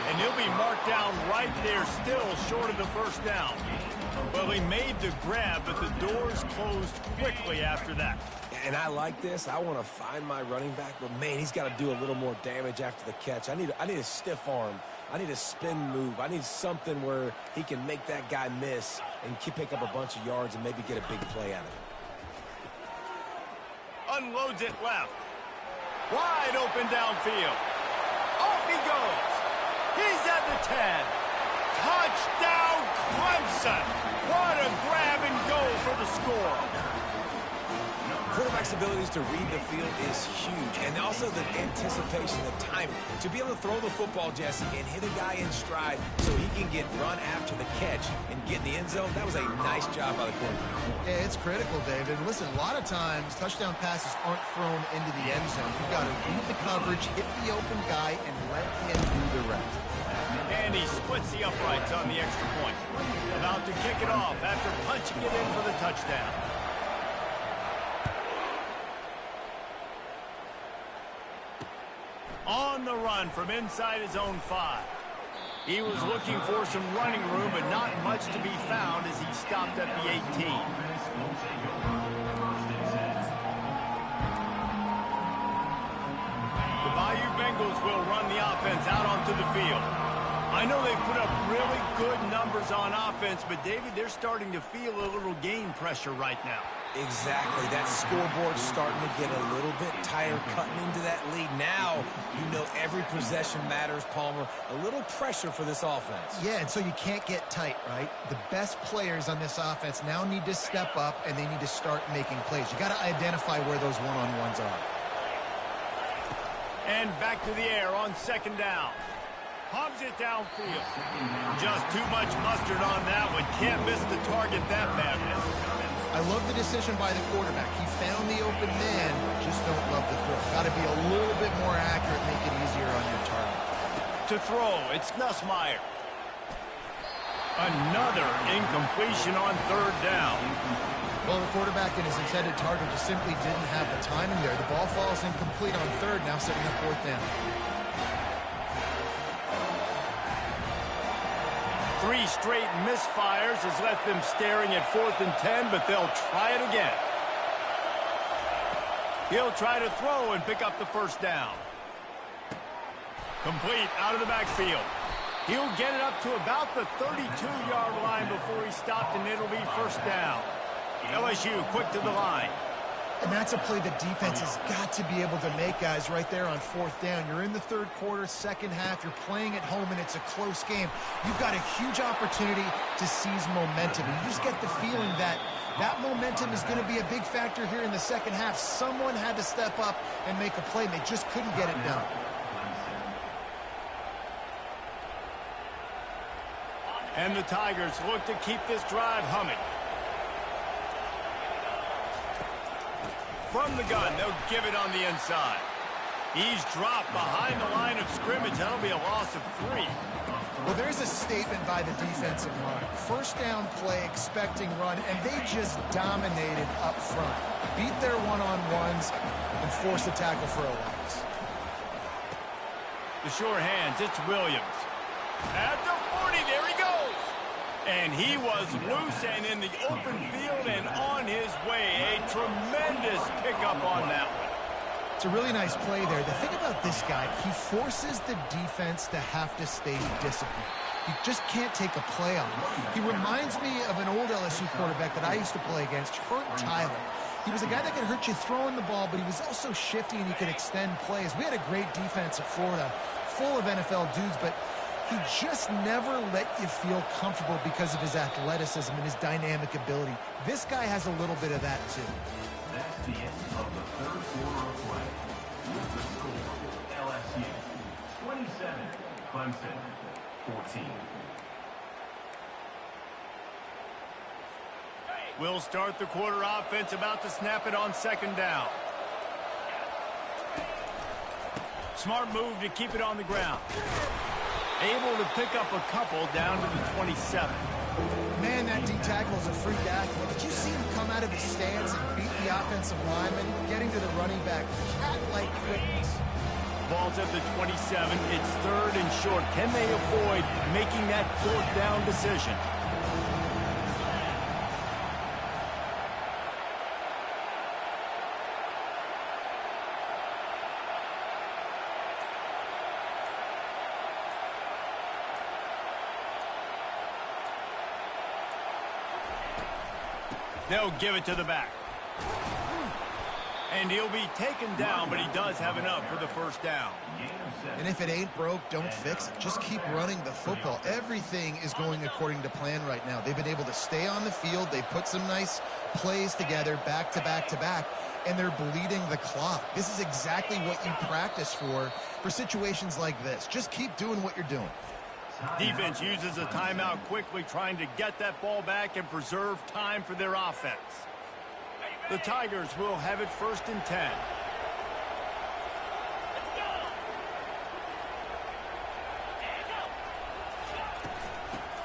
And he'll be marked down right there, still short of the first down. Well, he made the grab, but the doors closed quickly after that. And I like this. I want to find my running back, but, man, he's got to do a little more damage after the catch. I need a stiff arm. I need a spin move. I need something where he can make that guy miss and pick up a bunch of yards and maybe get a big play out of it. Unloads it left. Wide open downfield. Off he goes. He's at the 10. Touchdown, Clemson. What a grab and go for the score. Quarterback's abilities to read the field is huge, and also the anticipation, the timing. To be able to throw the football, Jesse, and hit a guy in stride so he can get run after the catch and get in the end zone, that was a nice job by the quarterback. Yeah, it's critical, David. Listen, a lot of times touchdown passes aren't thrown into the end zone. You've got to read the coverage, hit the open guy, and let him do the rest. And he splits the uprights on the extra point. About to kick it off after punching it in for the touchdown. On the run from inside his own 5. He was looking for some running room, but not much to be found as he stopped at the 18. The Bayou Bengals will run the offense out onto the field. I know they've put up really good numbers on offense, but, David, they're starting to feel a little game pressure right now. Exactly. That scoreboard's starting to get a little bit tired cutting into that lead. Now, you know every possession matters, Palmer. A little pressure for this offense. Yeah, and so you can't get tight, right? The best players on this offense now need to step up, and they need to start making plays. You got to identify where those one-on-ones are. And back to the air on second down. Hogs it downfield. Just too much mustard on that one. Can't miss the target that bad. I love the decision by the quarterback. He found the open man, just don't love the throw. Got to be a little bit more accurate, make it easier on your target. To throw, it's Nussmeier. Another incompletion on third down. Well, the quarterback and his intended target just simply didn't have the timing there. The ball falls incomplete on third, now setting up fourth down. 3 straight misfires has left them staring at 4th and 10, but they'll try it again. He'll try to throw and pick up the first down. Complete out of the backfield. He'll get it up to about the 32-yard line before he stopped, and it'll be first down. LSU quick to the line. And that's a play the defense has got to be able to make, guys, right there on fourth down. You're in the third quarter, second half. You're playing at home, and it's a close game. You've got a huge opportunity to seize momentum. And you just get the feeling that that momentum is going to be a big factor here in the second half. Someone had to step up and make a play, and they just couldn't get it done. And the Tigers look to keep this drive humming. From the gun, they'll give it on the inside. He's dropped behind the line of scrimmage. That'll be a loss of 3. Well, there's a statement by the defensive line. First down play, expecting run, and they just dominated up front. Beat their one-on-ones and forced a tackle for a loss. The sure hands, it's Williams. At the 40, there he goes. And he was loose and in the open field and on his way. A tremendous pickup on that one. a really nice play there. The thing about this guy, he forces the defense to have to stay disciplined. You just can't take a play on him. He reminds me of an old LSU quarterback that I used to play against, Hurt Tyler. He was a guy that could hurt you throwing the ball, but he was also shifty and he could extend plays. We had a great defense at Florida, full of NFL dudes, but he just never let you feel comfortable because of his athleticism and his dynamic ability. This guy has a little bit of that too. That's the end of the third quarter of play. With the score, LSU 27, Clemson 14. We'll start the quarter offense, about to snap it on second down. Smart move to keep it on the ground. Able to pick up a couple down to the 27. Man, that D tackle is a freak athlete. Did you see him come out of his stance and beat the offensive lineman, getting to the running back? Cat-like quickness. Ball's at the 27. It's third and short. Can they avoid making that fourth down decision? They'll give it to the back. And he'll be taken down, but he does have enough for the first down. And if it ain't broke, don't fix it. Just keep running the football. Everything is going according to plan right now. They've been able to stay on the field. They've put some nice plays together, back to back to back, and they're bleeding the clock. This is exactly what you practice for situations like this. Just keep doing what you're doing. Defense uses a timeout quickly, trying to get that ball back and preserve time for their offense. The Tigers will have it first and 10.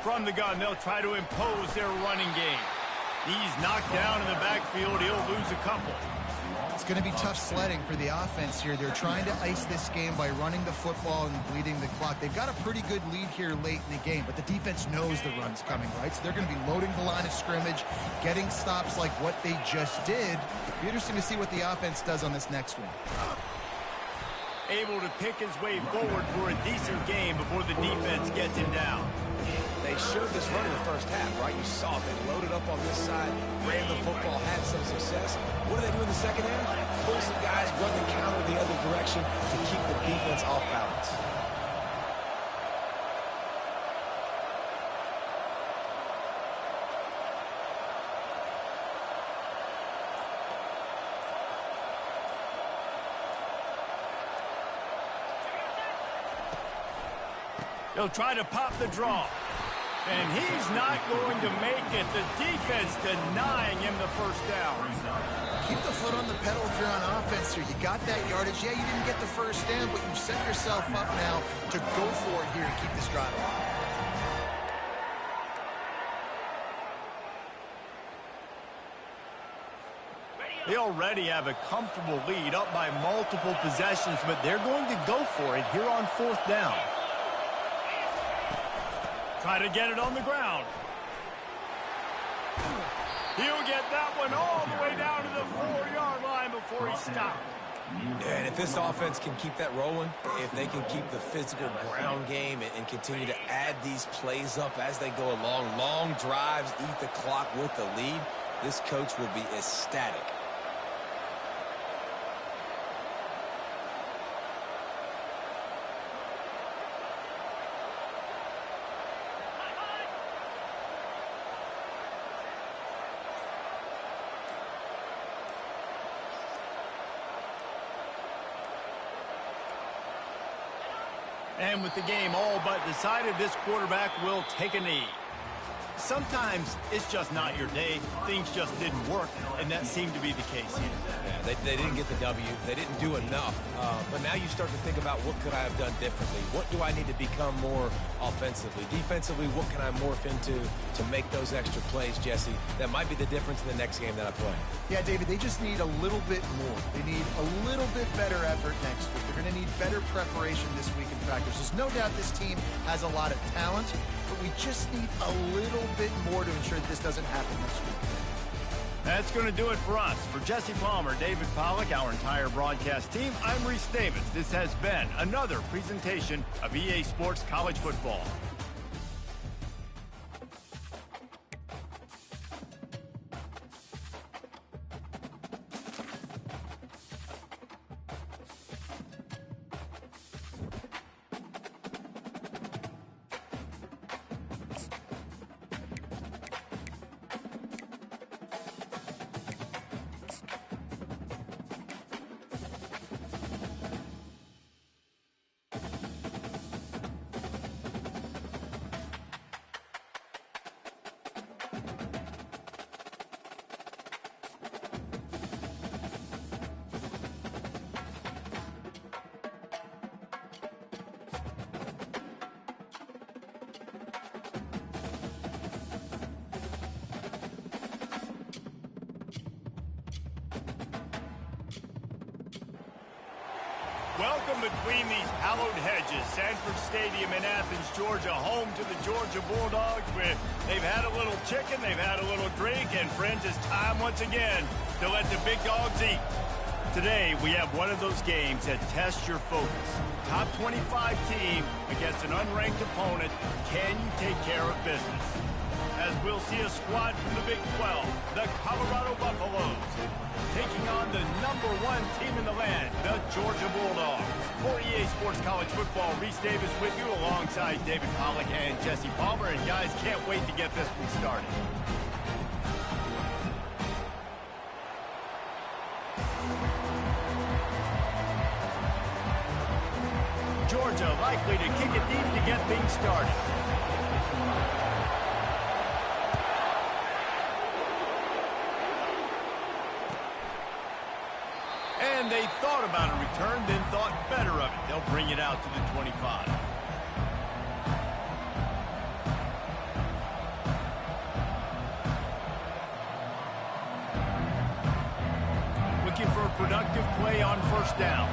From the gun, they'll try to impose their running game. He's knocked down in the backfield. He'll lose a couple. It's going to be tough sledding for the offense here. They're trying to ice this game by running the football and bleeding the clock. They've got a pretty good lead here late in the game, but the defense knows the run's coming, right? So they're going to be loading the line of scrimmage, getting stops like what they just did. Be interesting to see what the offense does on this next one. Able to pick his way forward for a decent game before the defense gets him down. They showed this run in the first half, right? You saw it. They loaded up on this side, ran the football, had some success. What do they do in the second half? Pull some guys, run the counter the other direction to keep the defense off balance. They'll try to pop the draw. And he's not going to make it. The defense denying him the first down. Keep the foot on the pedal if you're on offense here. You got that yardage. Yeah, you didn't get the first down, but you've set yourself up now to go for it here and keep this drive alive. They already have a comfortable lead, up by multiple possessions, but they're going to go for it here on fourth down. Try to get it on the ground. He'll get that one all the way down to the 4-yard line before he stopped. And if this offense can keep that rolling, if they can keep the physical ground game and continue to add these plays up as they go along, long drives, eat the clock with the lead, this coach will be ecstatic. And with the game all but decided, this quarterback will take a knee. Sometimes it's just not your day. Things just didn't work, and that seemed to be the case here. Yeah, they didn't get the W. They didn't do enough. But now you start to think about what could I have done differently? What do I need to become more offensively? Defensively, what can I morph into to make those extra plays, Jesse? That might be the difference in the next game that I play. Yeah, David, they just need a little bit more. They need a little bit better effort next week. They're going to need better preparation this week in practice. There's no doubt this team has a lot of talent, but we just need a little bit more to ensure that this doesn't happen next week. That's going to do it for us. For Jesse Palmer, David Pollack, our entire broadcast team, I'm Reese Davis. This has been another presentation of EA Sports College Football. Welcome between these hallowed hedges. Sanford Stadium in Athens, Georgia, home to the Georgia Bulldogs. Where they've had a little chicken, they've had a little drink, and friends, it's time once again to let the big dogs eat. Today, we have one of those games that tests your focus. Top 25 team against an unranked opponent. Can you take care of business? As we'll see a squad from the Big 12, the Colorado Buffaloes, taking on the #1 team in the land, the Georgia Bulldogs. For EA Sports College Football, Reese Davis with you alongside David Pollack and Jesse Palmer. And guys, can't wait to get this one started. Georgia likely to kick it deep to get things started. And they thought about a return, then thought better of it. They'll bring it out to the 25. Looking for a productive play on first down.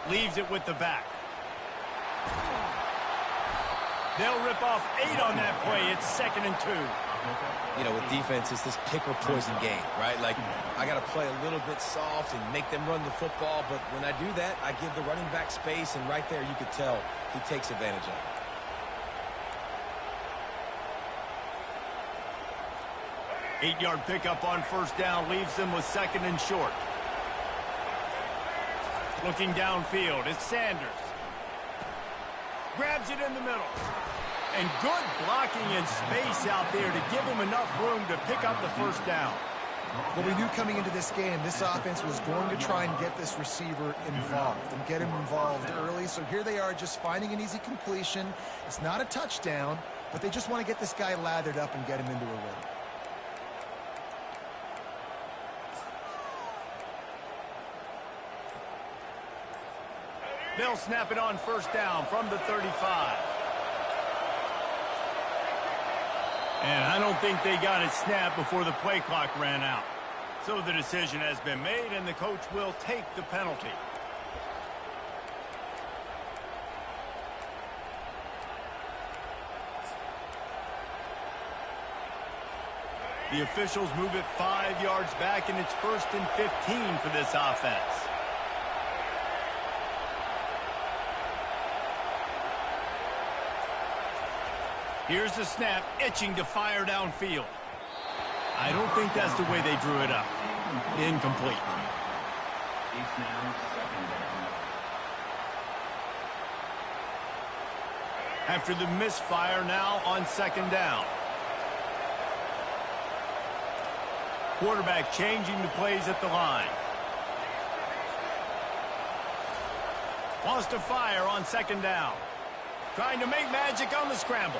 Leaves it with the back. They'll rip off 8 on that play. It's 2nd and 2. You know, with defense, it's this pick or poison game, right? Like, I got to play a little bit soft and make them run the football. But when I do that, I give the running back space. And right there, you could tell he takes advantage of it. 8-yard pickup on first down leaves them with 2nd and short. Looking downfield, it's Sanders. Grabs it in the middle. And good blocking and space out there to give him enough room to pick up the first down. Well, we knew coming into this game, this offense was going to try and get this receiver involved and get him involved early. So here they are just finding an easy completion. It's not a touchdown, but they just want to get this guy lathered up and get him into a rhythm. They'll snap it on first down from the 35. And I don't think they got it snapped before the play clock ran out. So the decision has been made, and the coach will take the penalty. The officials move it 5 yards back, and it's 1st and 15 for this offense. Here's the snap, itching to fire downfield. I don't think that's the way they drew it up. Incomplete. It's now 2nd down. After the misfire, now on 2nd down. Quarterback changing the plays at the line. Wants to fire on 2nd down. Trying to make magic on the scramble.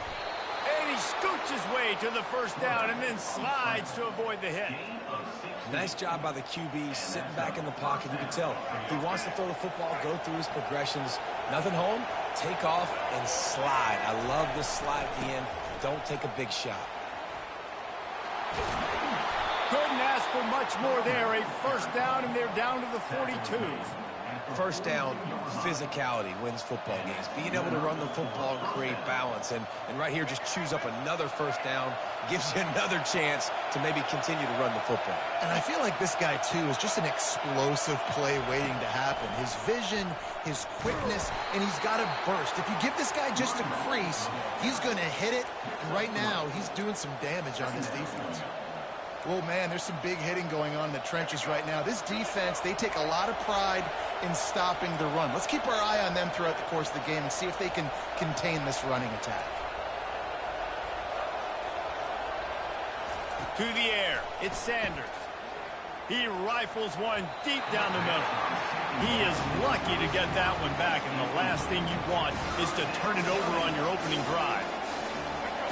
And he scoots his way to the first down and then slides to avoid the hit. Nice job by the QB, sitting back in the pocket. You can tell he wants to throw the football, go through his progressions. Nothing home, take off, and slide. I love this slide at the end. Don't take a big shot. Couldn't ask for much more there. A first down, and they're down to the 42. First down, physicality wins football games. Being able to run the football and create balance. And right here, just choose up another first down, gives you another chance to maybe continue to run the football. And I feel like this guy, too, is just an explosive play waiting to happen. His vision, his quickness, and he's got a burst. If you give this guy just a crease, he's going to hit it. And right now, he's doing some damage on this defense. Well, man, there's some big hitting going on in the trenches right now. This defense, they take a lot of pride in stopping the run. Let's keep our eye on them throughout the course of the game and see if they can contain this running attack. To the air, it's Sanders. He rifles one deep down the middle. He is lucky to get that one back, and the last thing you want is to turn it over on your opening drive.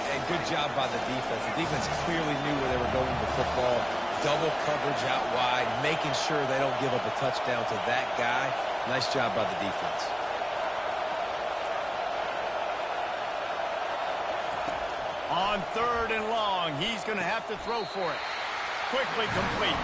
And good job by the defense. The defense clearly knew where they were going with the football. Double coverage out wide, making sure they don't give up a touchdown to that guy. Nice job by the defense. On 3rd and long, he's going to have to throw for it. Quickly complete.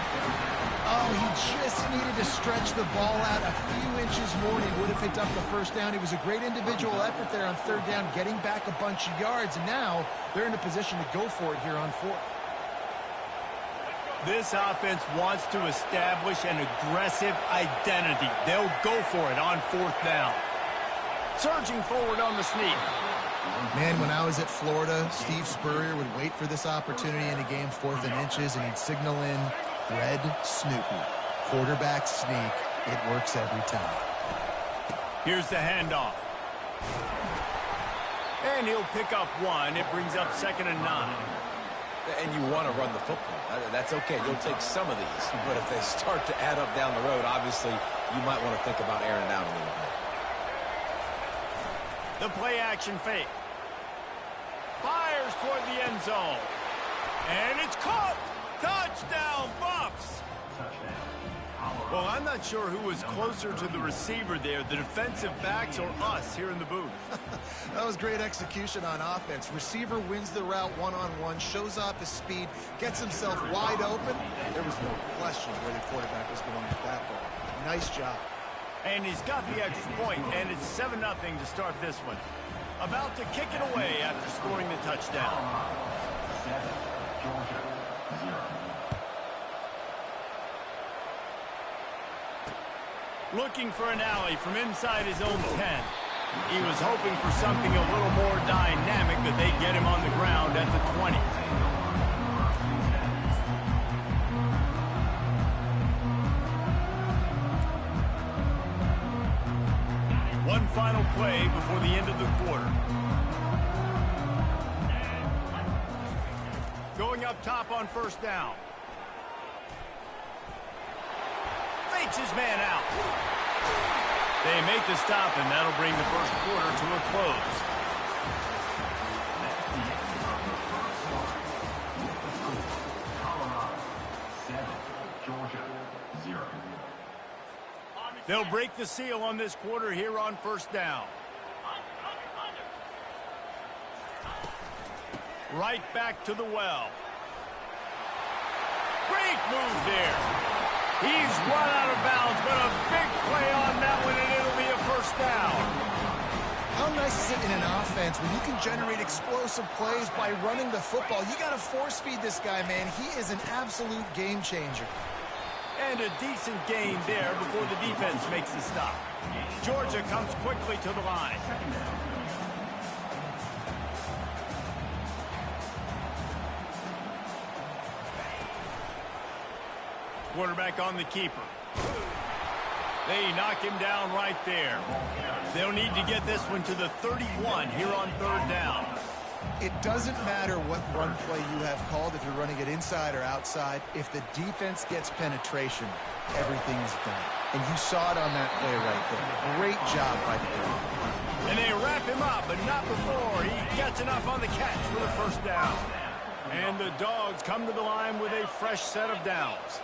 Oh, he just needed to stretch the ball out a few inches more, and he would have picked up the first down. It was a great individual effort there on 3rd down, getting back a bunch of yards, and now they're in a position to go for it here on 4th. This offense wants to establish an aggressive identity. They'll go for it on 4th down. Surging forward on the sneak. Man, when I was at Florida, Steve Spurrier would wait for this opportunity in a game 4th and inches, and he'd signal in Red Snoopy. Quarterback sneak. It works every time. Here's the handoff. And he'll pick up one. It brings up 2nd and 9. And you want to run the football. That's okay. You'll take some of these. But if they start to add up down the road, obviously, you might want to think about airing it out a little bit. The play action fake. Fires toward the end zone. And it's caught. Touchdown, Buffs. Well, I'm not sure who was closer to the receiver there, the defensive backs or us here in the booth. That was great execution on offense. Receiver wins the route one-on-one, shows off his speed, gets himself wide open. There was no question where the quarterback was going with that ball. Nice job. And he's got the extra point, and it's 7-0 to start this one. About to kick it away after scoring the touchdown. 7, Georgia, 0. Looking for an alley from inside his own 10. He was hoping for something a little more dynamic, but they get him on the ground at the 20. One final play before the end of the quarter. Going up top on 1st down. Fakes his man out. They make the stop, and that'll bring the first quarter to a close. Colorado, 7, Georgia, 0. They'll break the seal on this quarter here on 1st down. Right back to the well. Great move there. He's run out of bounds, but a big play on that one, and it'll be a 1st down. How nice is it in an offense when you can generate explosive plays by running the football? You got to force feed this guy, man. He is an absolute game changer. And a decent gain there before the defense makes the stop. Georgia comes quickly to the line. Quarterback on the keeper. They knock him down right there. They'll need to get this one to the 31 here on 3rd down. It doesn't matter what run play you have called, if you're running it inside or outside. If the defense gets penetration, everything is done. And you saw it on that play right there. Great job by the defense. And they wrap him up, but not before he gets enough on the catch for the 1st down. And the Dogs come to the line with a fresh set of downs.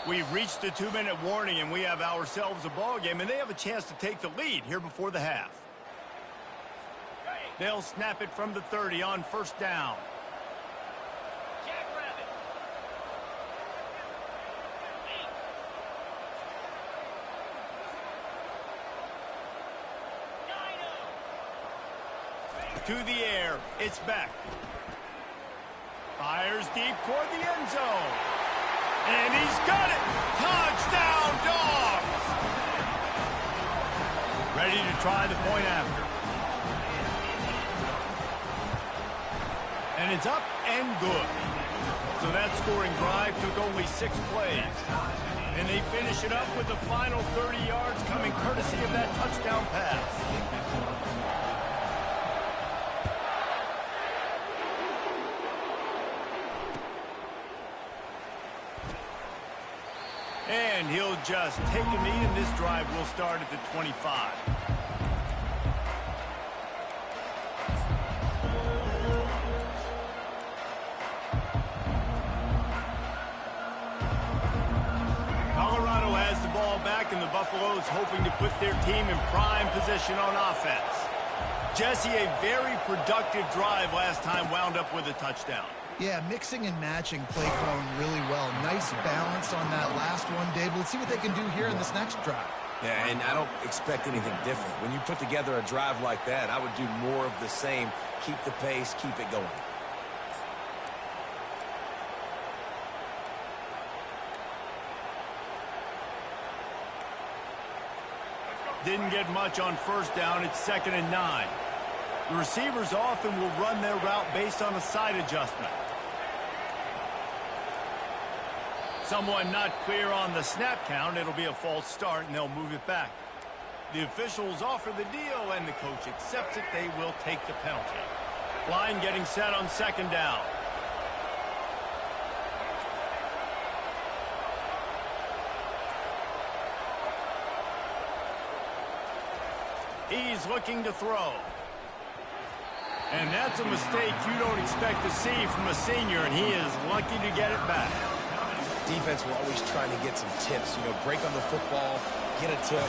We've reached the 2-minute warning, and we have ourselves a ball game, and they have a chance to take the lead here before the half. They'll snap it from the 30 on 1st down. to the air. It's back. Fires deep toward the end zone. And he's got it. Touchdown, Dogs. Ready to try the point after. And it's up and good. So that scoring drive took only 6 plays. And they finish it up with the final 30 yards coming courtesy of that touchdown pass. And he'll just take a knee, and this drive will start at the 25. Colorado has the ball back, and the Buffaloes hoping to put their team in prime position on offense. Jesse, a very productive drive last time wound up with a touchdown. Yeah, mixing and matching play calling really well. Nice balance on that last one, Dave. Let's see what they can do here in this next drive. Yeah, and I don't expect anything different. When you put together a drive like that, I would do more of the same. Keep the pace, keep it going. Didn't get much on first down. It's 2nd and 9. The receivers often will run their route based on a side adjustment. Someone not clear on the snap count. It'll be a false start, and they'll move it back. The officials offer the deal, and the coach accepts it. They will take the penalty. Line getting set on 2nd down. He's looking to throw. And that's a mistake you don't expect to see from a senior, and he is lucky to get it back. Defense will always try to get some tips. You know, break on the football, get a tip,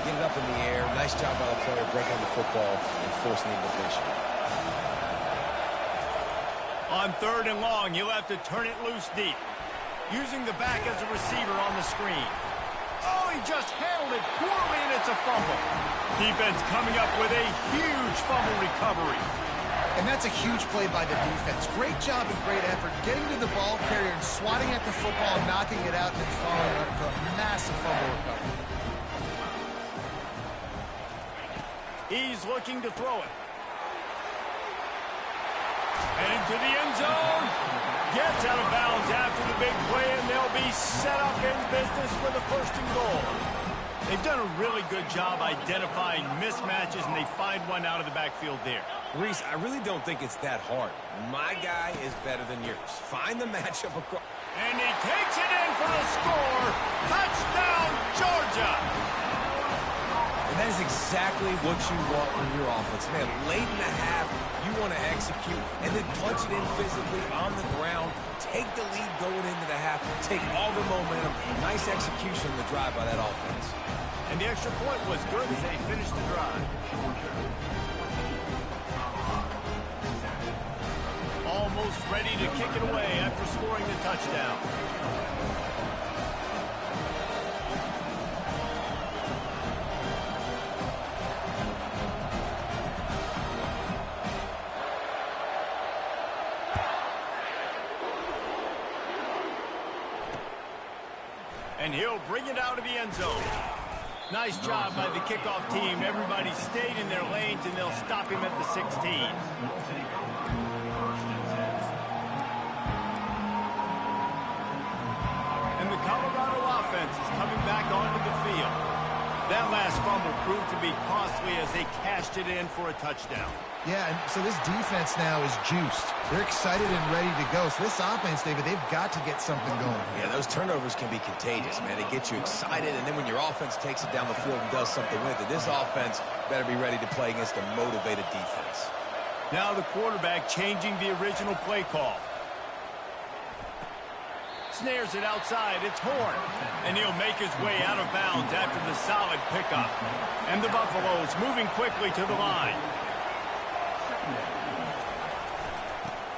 get it up in the air. Nice job by the player, break on the football, and force the invitation. On 3rd and long, he'll have to turn it loose deep. Using the back as a receiver on the screen. Oh, he just handled it poorly, and it's a fumble. Defense coming up with a huge fumble recovery. And that's a huge play by the defense. Great job and great effort getting to the ball carrier and swatting at the football, knocking it out, and then following up for a massive fumble recovery. He's looking to throw it. And into the end zone. Gets out of bounds after the big play, and they'll be set up in business for the 1st and goal. They've done a really good job identifying mismatches, and they find one out of the backfield there. Reese, I really don't think it's that hard. My guy is better than yours. Find the matchup across. And he takes it in for a score. Touchdown, Georgia! And that is exactly what you want from your offense. Man, late in the half, you want to execute and then punch it in physically on the ground. Take the lead going into the half. Take all the momentum. Nice execution in the drive by that offense. And the extra point was good as they finished the drive. Almost ready to kick it away after scoring the touchdown. And he'll bring it out of the end zone. Nice job by the kickoff team. Everybody stayed in their lanes, and they'll stop him at the 16. And the Colorado offense is coming back onto the field. That last fumble proved to be costly as they cashed it in for a touchdown. Yeah, and so this defense now is juiced. They're excited and ready to go. So this offense, David, they've got to get something going. Yeah, those turnovers can be contagious, man. They get you excited, and then when your offense takes it down the field and does something with it, this offense better be ready to play against a motivated defense. Now the quarterback changing the original play call. Snares it outside. It's Horn. And he'll make his way out of bounds after the solid pickup. And the Buffaloes moving quickly to the line.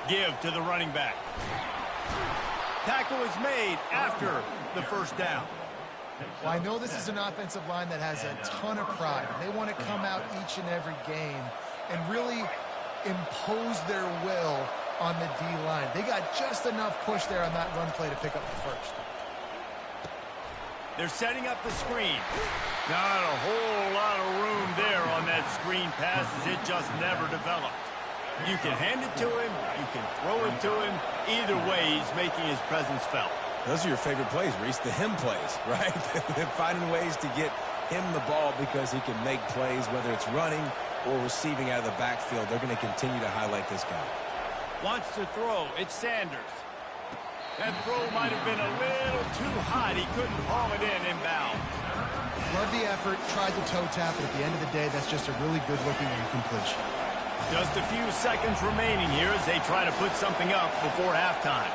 Give to the running back. Tackle is made after the 1st down. Well, I know this is an offensive line that has a ton of pride. They want to come out each and every game and really impose their will on the D-line. They got just enough push there on that run play to pick up the first. They're setting up the screen. Not a whole lot of room there on that screen pass as it just never developed. You can hand it to him, you can throw it to him. Either way, he's making his presence felt. Those are your favorite plays, Reese, the him plays, right? They're finding ways to get him the ball because he can make plays, whether it's running or receiving out of the backfield. They're going to continue to highlight this guy. Wants to throw. It's Sanders. That throw might have been a little too hot. He couldn't haul it in inbound. Love the effort, tried the toe tap, but at the end of the day, that's just a really good-looking incompletion. Just a few seconds remaining here as they try to put something up before halftime.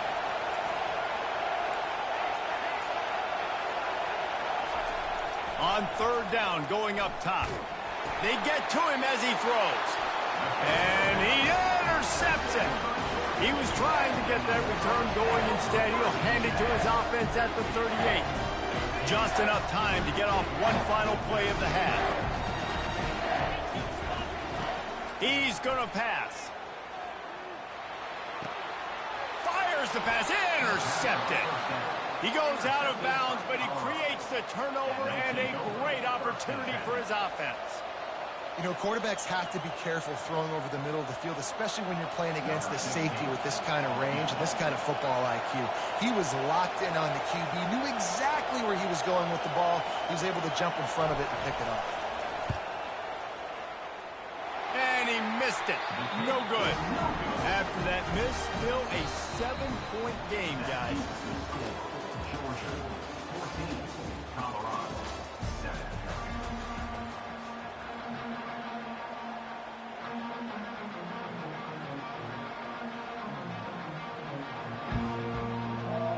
On third down, going up top. They get to him as he throws. And he intercepts it. He was trying to get that return going. Instead, he'll hand it to his offense at the 38. Just enough time to get off one final play of the half. He's going to pass. Fires the pass. Intercepted. He goes out of bounds, but he creates the turnover and a great opportunity for his offense. You know, quarterbacks have to be careful throwing over the middle of the field, especially when you're playing against the safety with this kind of range and this kind of football IQ. He was locked in on the QB, knew exactly where he was going with the ball. He was able to jump in front of it and pick it up. And he missed it. No good. After that miss, still a 7-point game, guys. Georgia, 14. Colorado, 7.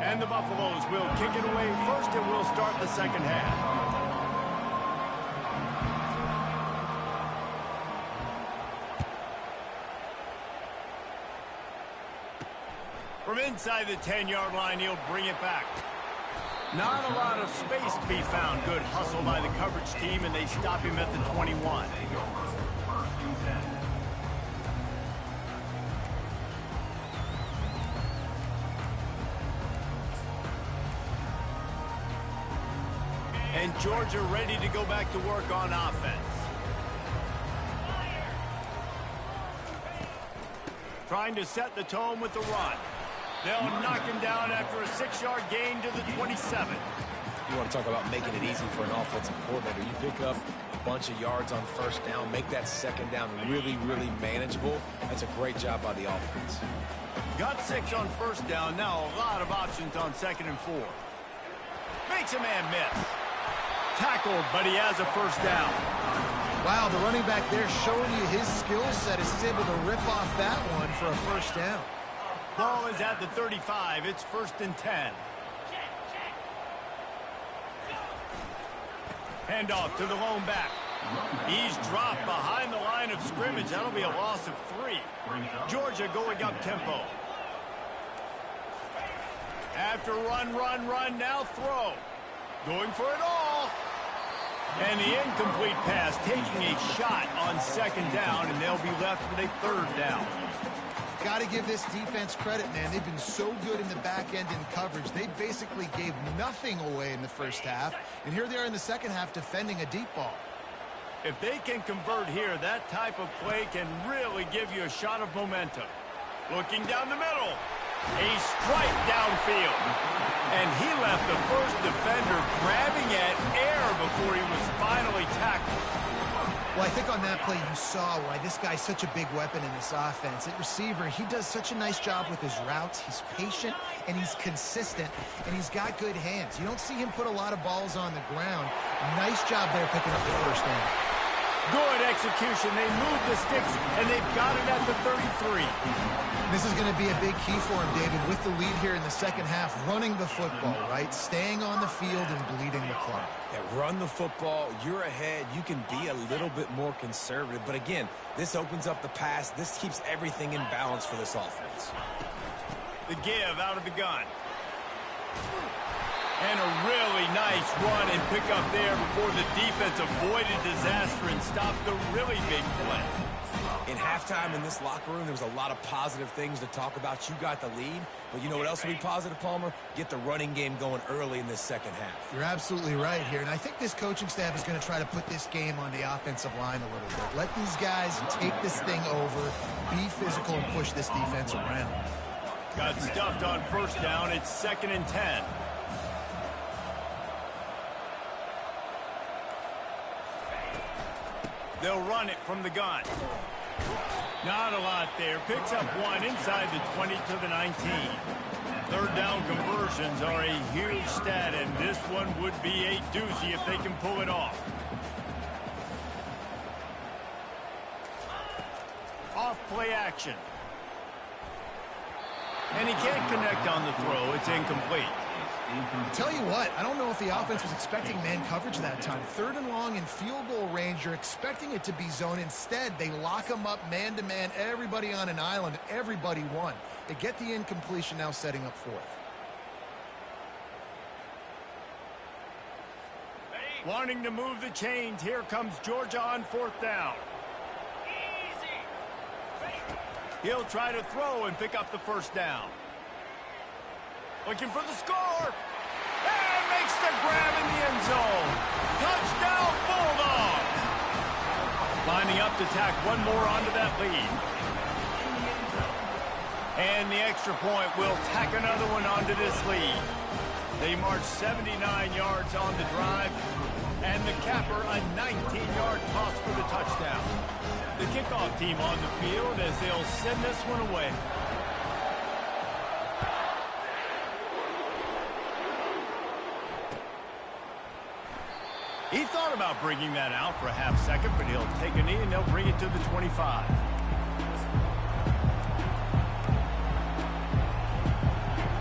And the Buffaloes will kick it away first, and we'll start the second half. From inside the 10-yard line, he'll bring it back. Not a lot of space to be found. Good hustle by the coverage team, and they stop him at the 21. And Georgia ready to go back to work on offense. Trying to set the tone with the run. They'll knock him down after a 6-yard gain to the 27. You want to talk about making it easy for an offensive coordinator. You pick up a bunch of yards on first down, make that second down really, really manageable. That's a great job by the offense. Got 6 on first down. Now a lot of options on 2nd and 4. Makes a man miss. Tackled, but he has a first down. Wow, the running back there showing you his skill set as he's able to rip off that one for a first down. Ball is at the 35. It's 1st and 10. Handoff to the lone back. He's dropped behind the line of scrimmage. That'll be a loss of 3. Georgia going up tempo. After run, now throw. Going for it all. And the incomplete pass, taking a shot on 2nd down, and they'll be left with a 3rd down. Got to give this defense credit, man. They've been so good in the back end in coverage. They basically gave nothing away in the first half, and here they are in the second half defending a deep ball. If they can convert here, that type of play can really give you a shot of momentum. Looking down the middle. A strike downfield. And he left the first defender grabbing at air before he was finally tackled. Well, I think on that play you saw why this guy's such a big weapon in this offense. At receiver, he does such a nice job with his routes. He's patient, and he's consistent, and he's got good hands. You don't see him put a lot of balls on the ground. Nice job there picking up the first down. Good execution. They moved the sticks, and they've got it at the 33. This is going to be a big key for him, David, with the lead here in the second half, running the football, right? Staying on the field and bleeding the clock. Yeah, run the football. You're ahead. You can be a little bit more conservative. But again, this opens up the pass. This keeps everything in balance for this offense. The give out of the gun. And a really nice run and pick up there before the defense avoided disaster and stopped the really big play. In halftime in this locker room, there was a lot of positive things to talk about. You got the lead, but you know what else will be positive, Palmer? Get the running game going early in this second half. You're absolutely right here, and I think this coaching staff is going to try to put this game on the offensive line a little bit. Let these guys take this thing over, be physical, and push this defense around. Got stuffed on first down. It's 2nd and 10. They'll run it from the gun. Not a lot there. Picks up one inside the 20 to the 19. Third down conversions are a huge stat, and this one would be a doozy if they can pull it off. Off play action. And he can't connect on the throw. It's incomplete. Tell you what, I don't know if the offense was expecting man coverage that time. 3rd and long in field goal range, you're expecting it to be zone. Instead, they lock them up man-to-man, everybody on an island, everybody won. They get the incompletion, now setting up 4th. Wanting to move the chains, here comes Georgia on 4th down. He'll try to throw and pick up the first down. Looking for the score. And makes the grab in the end zone. Touchdown, Bulldogs. Lining up to tack one more onto that lead. And the extra point will tack another one onto this lead. They march 79 yards on the drive. And the capper, a 19-yard toss for the touchdown. The kickoff team on the field as they'll send this one away. He thought about bringing that out for a half second, but he'll take a knee and they'll bring it to the 25.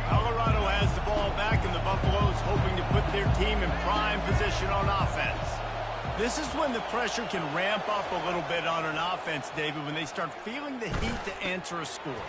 Colorado has the ball back, and the Buffaloes hoping to put their team in prime position on offense. This is when the pressure can ramp up a little bit on an offense, David, when they start feeling the heat to answer a score.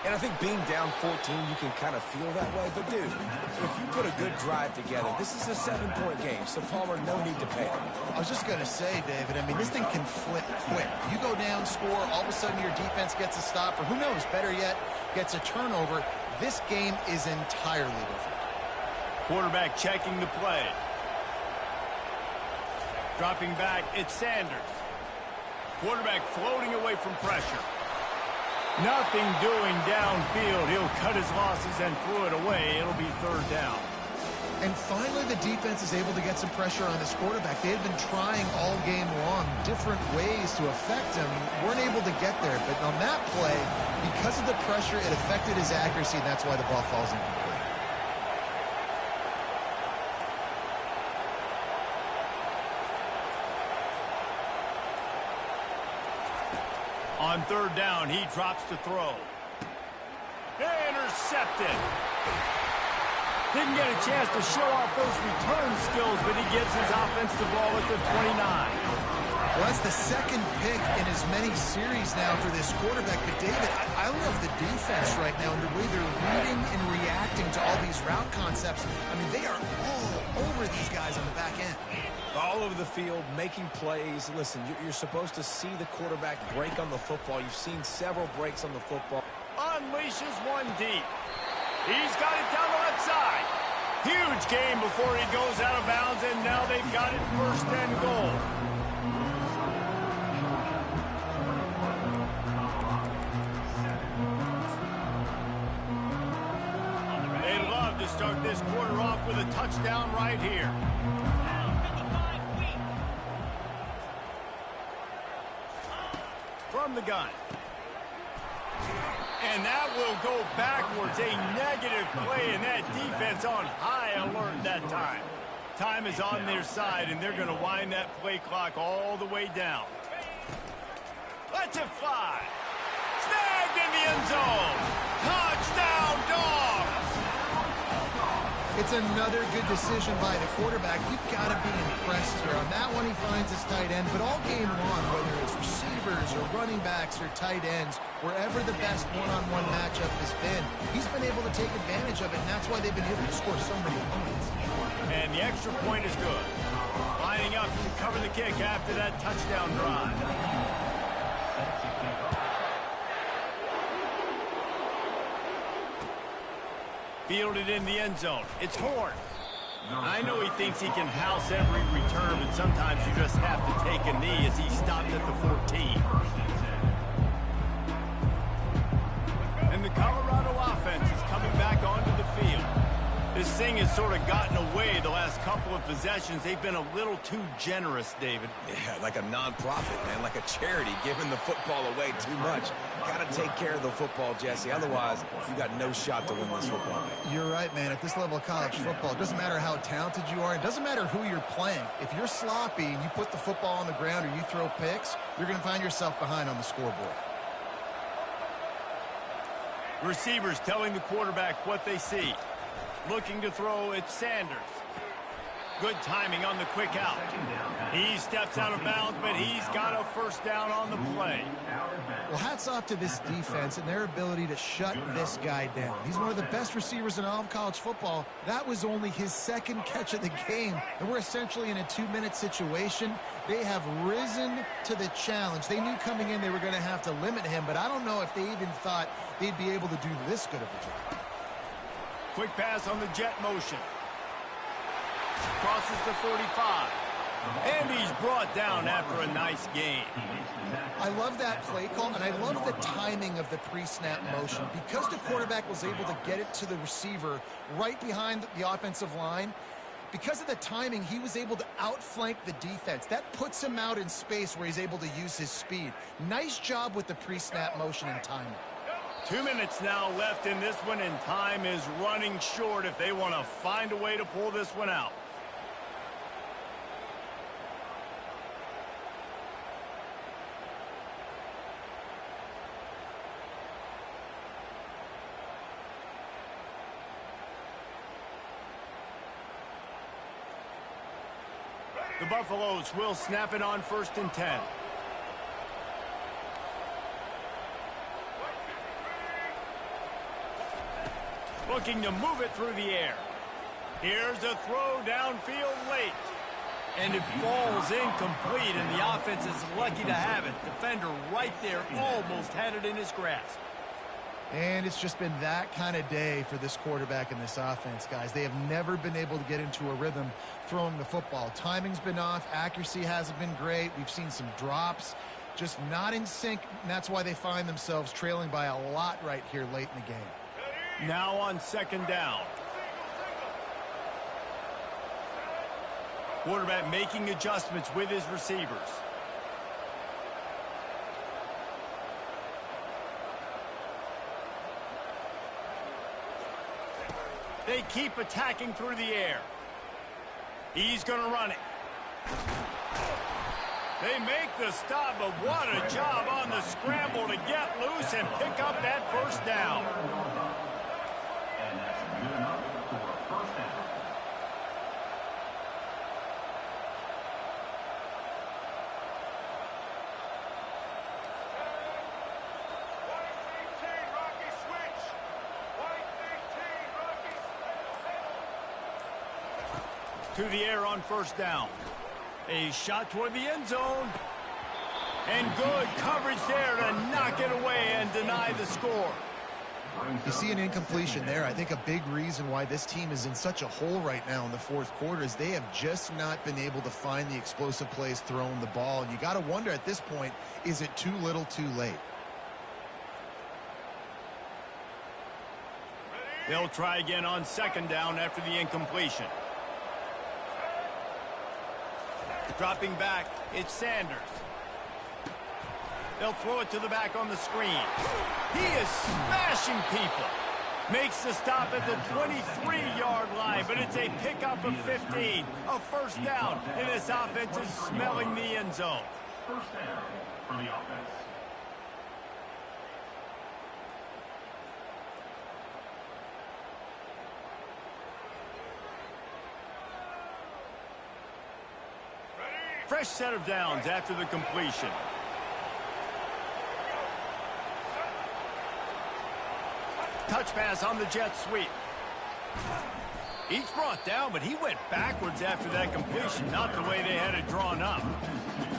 And I think being down 14, you can kind of feel that way. But, dude, if you put a good drive together, this is a 7-point game, so Palmer, no need to panic. I was just going to say, David, I mean, this thing can flip quick. You go down, score, all of a sudden your defense gets a stop, or who knows, better yet, gets a turnover. This game is entirely different. Quarterback checking the play. Dropping back, it's Sanders. Quarterback floating away from pressure. Nothing doing downfield. He'll cut his losses and throw it away. It'll be 3rd down. And finally, the defense is able to get some pressure on this quarterback. They had been trying all game long different ways to affect him. Weren't able to get there. But on that play, because of the pressure, it affected his accuracy, and that's why the ball falls incomplete. On 3rd down, he drops to throw. Intercepted. Didn't get a chance to show off those return skills, but he gives his offense the ball at the 29. Well, that's the 2nd pick in as many series now for this quarterback. But, David, I love the defense right now and the way they're reading and reacting to all these route concepts. I mean, they are all over these guys on the back end. All over the field, making plays. Listen, you're supposed to see the quarterback break on the football. You've seen several breaks on the football. Unleashes one deep. He's got it down the left side. Huge game before he goes out of bounds, and now they've got it 1st and goal. They'd love to start this quarter off with a touchdown right here. From the gun. And that will go backwards. A negative play, and that defense on high alert that time. Time is on their side, and they're going to wind that play clock all the way down. Let's it fly. Snagged in the end zone. Touchdown, Dogs. It's another good decision by the quarterback. You've got to be impressed here. On that one, he finds his tight end. But all game long, whether it's receivers or running backs or tight ends, wherever the best one-on-one matchup has been, he's been able to take advantage of it, and that's why they've been able to score so many points. And the extra point is good. Lining up to cover the kick after that touchdown drive. Fielded in the end zone. It's Horn. I know he thinks he can house every return, but sometimes you just have to take a knee as he stopped at the 14. And the Colorado offense is coming back onto the field. This thing has sort of gotten away the last couple of possessions. They've been a little too generous, David. Yeah, like a non-profit, man, like a charity, giving the football away too much. Got to take care of the football, Jesse. Otherwise, you got no shot to win this football game. You're right, man. At this level of college football, it doesn't matter how talented you are. It doesn't matter who you're playing. If you're sloppy and you put the football on the ground or you throw picks, you're going to find yourself behind on the scoreboard. Receivers telling the quarterback what they see. Looking to throw, it's Sanders. Good timing on the quick out. He steps out of bounds, but he's got a first down on the play. Well, hats off to this defense and their ability to shut this guy down. He's one of the best receivers in all of college football. That was only his second catch of the game, and we're essentially in a 2-minute situation. They have risen to the challenge. They knew coming in they were going to have to limit him, but I don't know if they even thought they'd be able to do this good of a job. Quick pass on the jet motion. Crosses the 45. And he's brought down after a nice gain. I love that play call, and I love the timing of the pre-snap motion. Because the quarterback was able to get it to the receiver right behind the offensive line, because of the timing, he was able to outflank the defense. That puts him out in space where he's able to use his speed. Nice job with the pre-snap motion and timing. 2 minutes now left in this one, and time is running short if they want to find a way to pull this one out. The Buffaloes will snap it on 1st and 10. Looking to move it through the air. Here's a throw downfield late. And it falls incomplete, and the offense is lucky to have it. Defender right there almost had it in his grasp. And it's just been that kind of day for this quarterback and this offense, guys. They have never been able to get into a rhythm throwing the football. Timing's been off. Accuracy hasn't been great. We've seen some drops. Just not in sync, and that's why they find themselves trailing by a lot right here late in the game. Now on 2nd down. Quarterback making adjustments with his receivers. They keep attacking through the air. He's going to run it. They make the stop, but what a job on the scramble to get loose and pick up that first down. And that's good enough for a first down. To the air on 1st down. A shot toward the end zone. And good coverage there to knock it away and deny the score. You see an incompletion there. I think a big reason why this team is in such a hole right now in the 4th quarter is they have just not been able to find the explosive plays throwing the ball. And you got to wonder at this point, is it too little too late? They'll try again on 2nd down after the incompletion. Dropping back, it's Sanders. They'll throw it to the back on the screen. He is smashing people. Makes the stop at the 23-yard line, but it's a pickup of 15. A first down, and this offense is smelling the end zone. First down for the offense. Fresh set of downs after the completion. Touch pass on the jet sweep. He's brought down, but he went backwards after that completion, not the way they had it drawn up.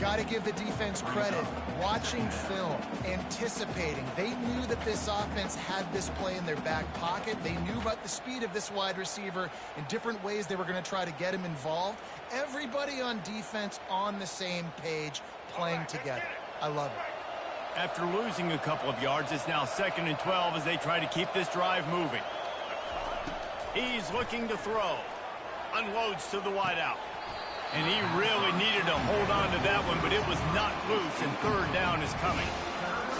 Got to give the defense credit. Watching film, anticipating. They knew that this offense had this play in their back pocket. They knew about the speed of this wide receiver and different ways they were going to try to get him involved. Everybody on defense on the same page, playing together. I love it. After losing a couple of yards, it's now 2nd and 12 as they try to keep this drive moving. He's looking to throw. Unloads to the wideout. And he really needed to hold on to that one, but it was knocked loose, and 3rd down is coming.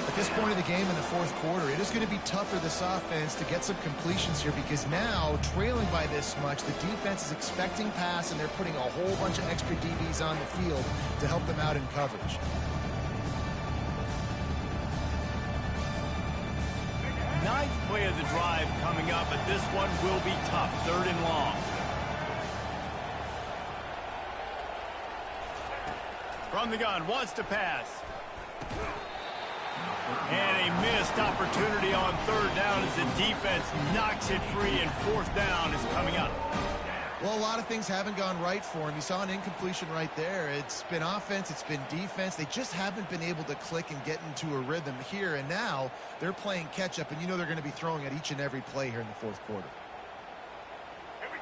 At this point of the game in the 4th quarter, it is going to be tough for this offense to get some completions here because now, trailing by this much, the defense is expecting pass, and they're putting a whole bunch of extra DBs on the field to help them out in coverage. Ninth play of the drive coming up, but this one will be tough. 3rd and long. From the gun, wants to pass. And a missed opportunity on 3rd down as the defense knocks it free, and 4th down is coming up. Well, a lot of things haven't gone right for him. You saw an incompletion right there. It's been offense, it's been defense. They just haven't been able to click and get into a rhythm here, and now they're playing catch-up, and you know they're going to be throwing at each and every play here in the 4th quarter.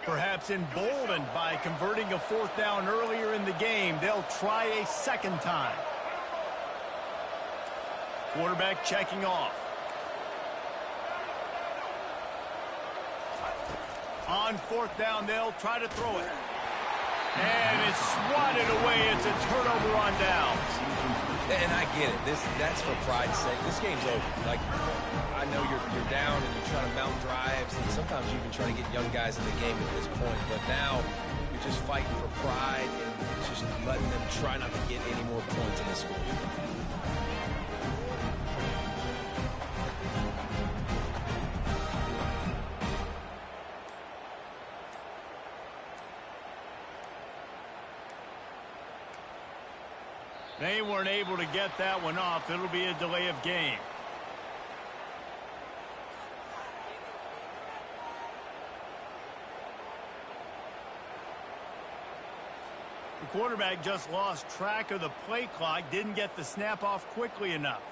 Perhaps emboldened by converting a 4th down earlier in the game, they'll try a 2nd time. Quarterback checking off. On 4th down, they'll try to throw it. And it's swatted away. It's a turnover on downs. And I get it. That's for pride's sake. This game's over. Like, I know you're down and you're trying to mount drives, and sometimes you even try to get young guys in the game at this point. But now you're just fighting for pride and just letting them try not to get any more points in this score. They weren't able to get that one off. It'll be a delay of game. The quarterback just lost track of the play clock, didn't get the snap off quickly enough.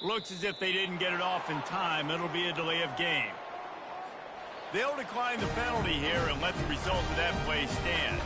Looks as if they didn't get it off in time. It'll be a delay of game. They'll decline the penalty here and let the result of that play stand.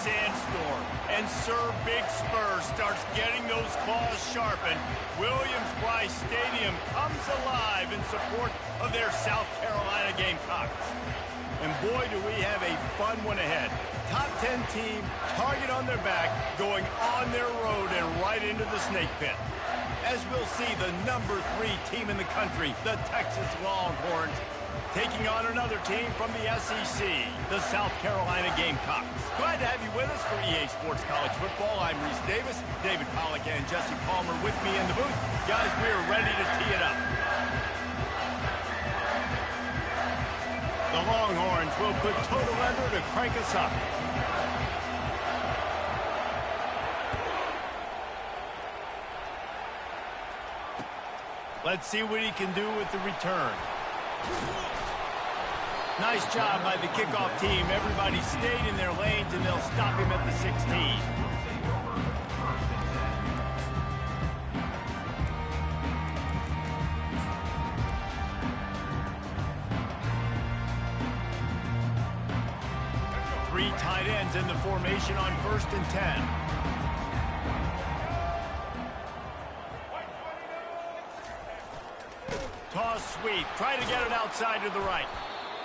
sandstorm. And Sir Big Spur starts getting those claws sharpened. Williams-Brice Stadium comes alive in support of their South Carolina Gamecocks. And boy, do we have a fun one ahead. Top 10 team, target on their back, going on their road and right into the snake pit. As we'll see, the number 3 team in the country, the Texas Longhorns, taking on another team from the SEC, the South Carolina Gamecocks. Glad to have you with us for EA Sports College Football. I'm Reese Davis, David Pollack and Jesse Palmer with me in the booth. Guys, we are ready to tee it up. The Longhorns will put total leather to crank us up. Let's see what he can do with the return. Nice job by the kickoff team. Everybody stayed in their lanes, and they'll stop him at the 16. Three tight ends in the formation on 1st and 10. Toss sweep. Try to get it outside to the right.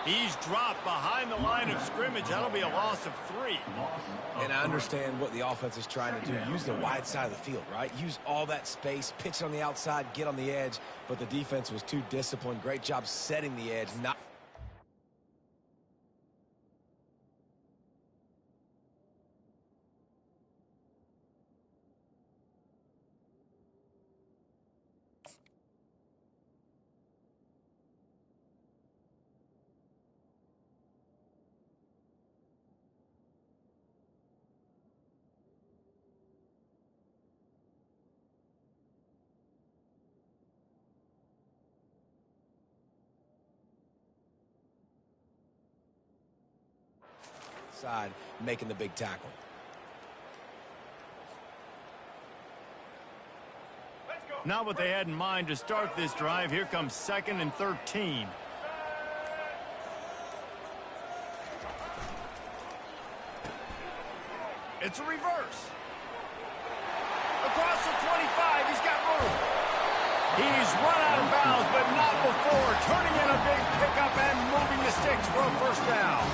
He's dropped behind the line of scrimmage. That'll be a loss of 3. And I understand what the offense is trying to do. Use the wide side of the field, right? Use all that space, pitch on the outside, get on the edge. But the defense was too disciplined. Great job setting the edge, not... side, making the big tackle. Not what they had in mind to start this drive. Here comes 2nd and 13. It's a reverse. Across the 25, he's got room. He's run out of bounds, but not before. Turning in a big pickup and moving the sticks for a 1st down.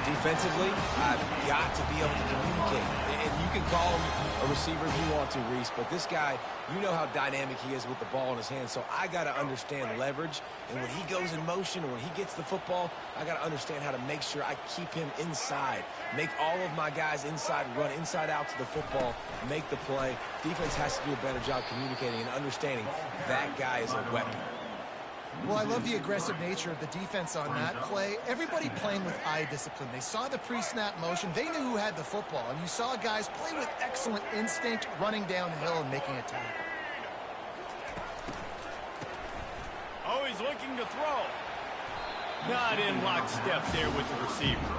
Defensively, I've got to be able to communicate. And you can call him a receiver if you want to, Reese, but this guy, you know how dynamic he is with the ball in his hands, so I got to understand leverage. And when he goes in motion or when he gets the football, I got to understand how to make sure I keep him inside. Make all of my guys inside, run inside out to the football, make the play. Defense has to do a better job communicating and understanding that guy is a weapon. Well, I love the aggressive nature of the defense on that play. Everybody playing with eye discipline. They saw the pre-snap motion. They knew who had the football. And you saw guys play with excellent instinct, running downhill and making a tackle. Oh, he's looking to throw. Not in lockstep there with the receiver.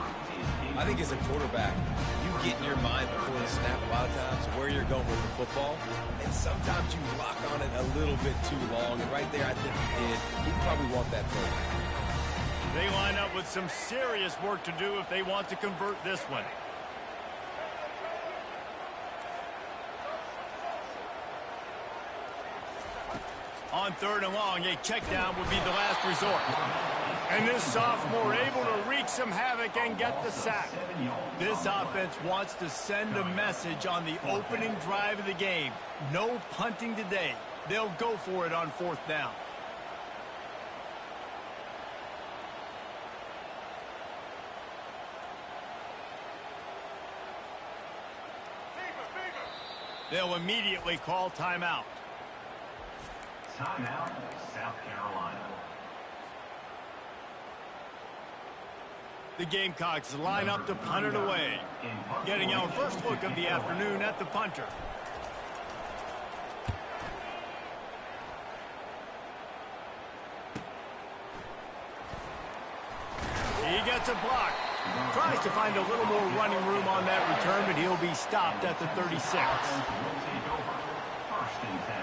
I think as a quarterback, you get in your mind before the snap a lot of times where you're going with the football, and sometimes you lock on it a little bit too long, and right there I think he did. He'd probably want that throw. They line up with some serious work to do if they want to convert this one. On 3rd and long, a check down would be the last resort. And this sophomore able to wreak some havoc and get the sack. This offense wants to send a message on the opening drive of the game. No punting today. They'll go for it on 4th down. They'll immediately call timeout. Timeout, South Carolina. The Gamecocks line up to punt it away. Getting our first look of the afternoon at the punter. He gets a block. Tries to find a little more running room on that return, but he'll be stopped at the 36. Will take over. 1st and 10.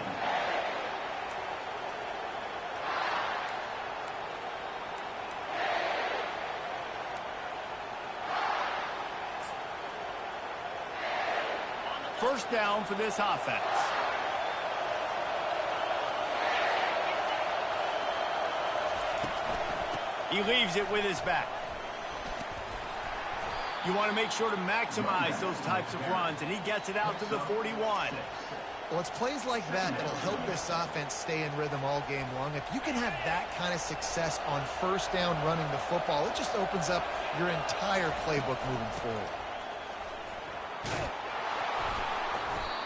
first down for this offense. He leaves it with his back. You want to make sure to maximize those types of runs, and he gets it out to the 41. Well, it's plays like that that'll help this offense stay in rhythm all game long. If you can have that kind of success on first down running the football, it just opens up your entire playbook moving forward.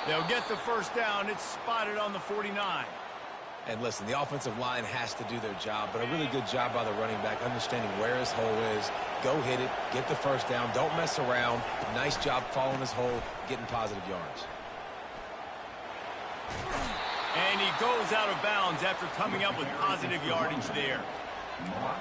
They'll get the first down. It's spotted on the 49. And listen, the offensive line has to do their job, but a really good job by the running back understanding where his hole is. Go hit it, get the first down, don't mess around. Nice job following his hole, getting positive yards. And he goes out of bounds after coming up with positive yardage there.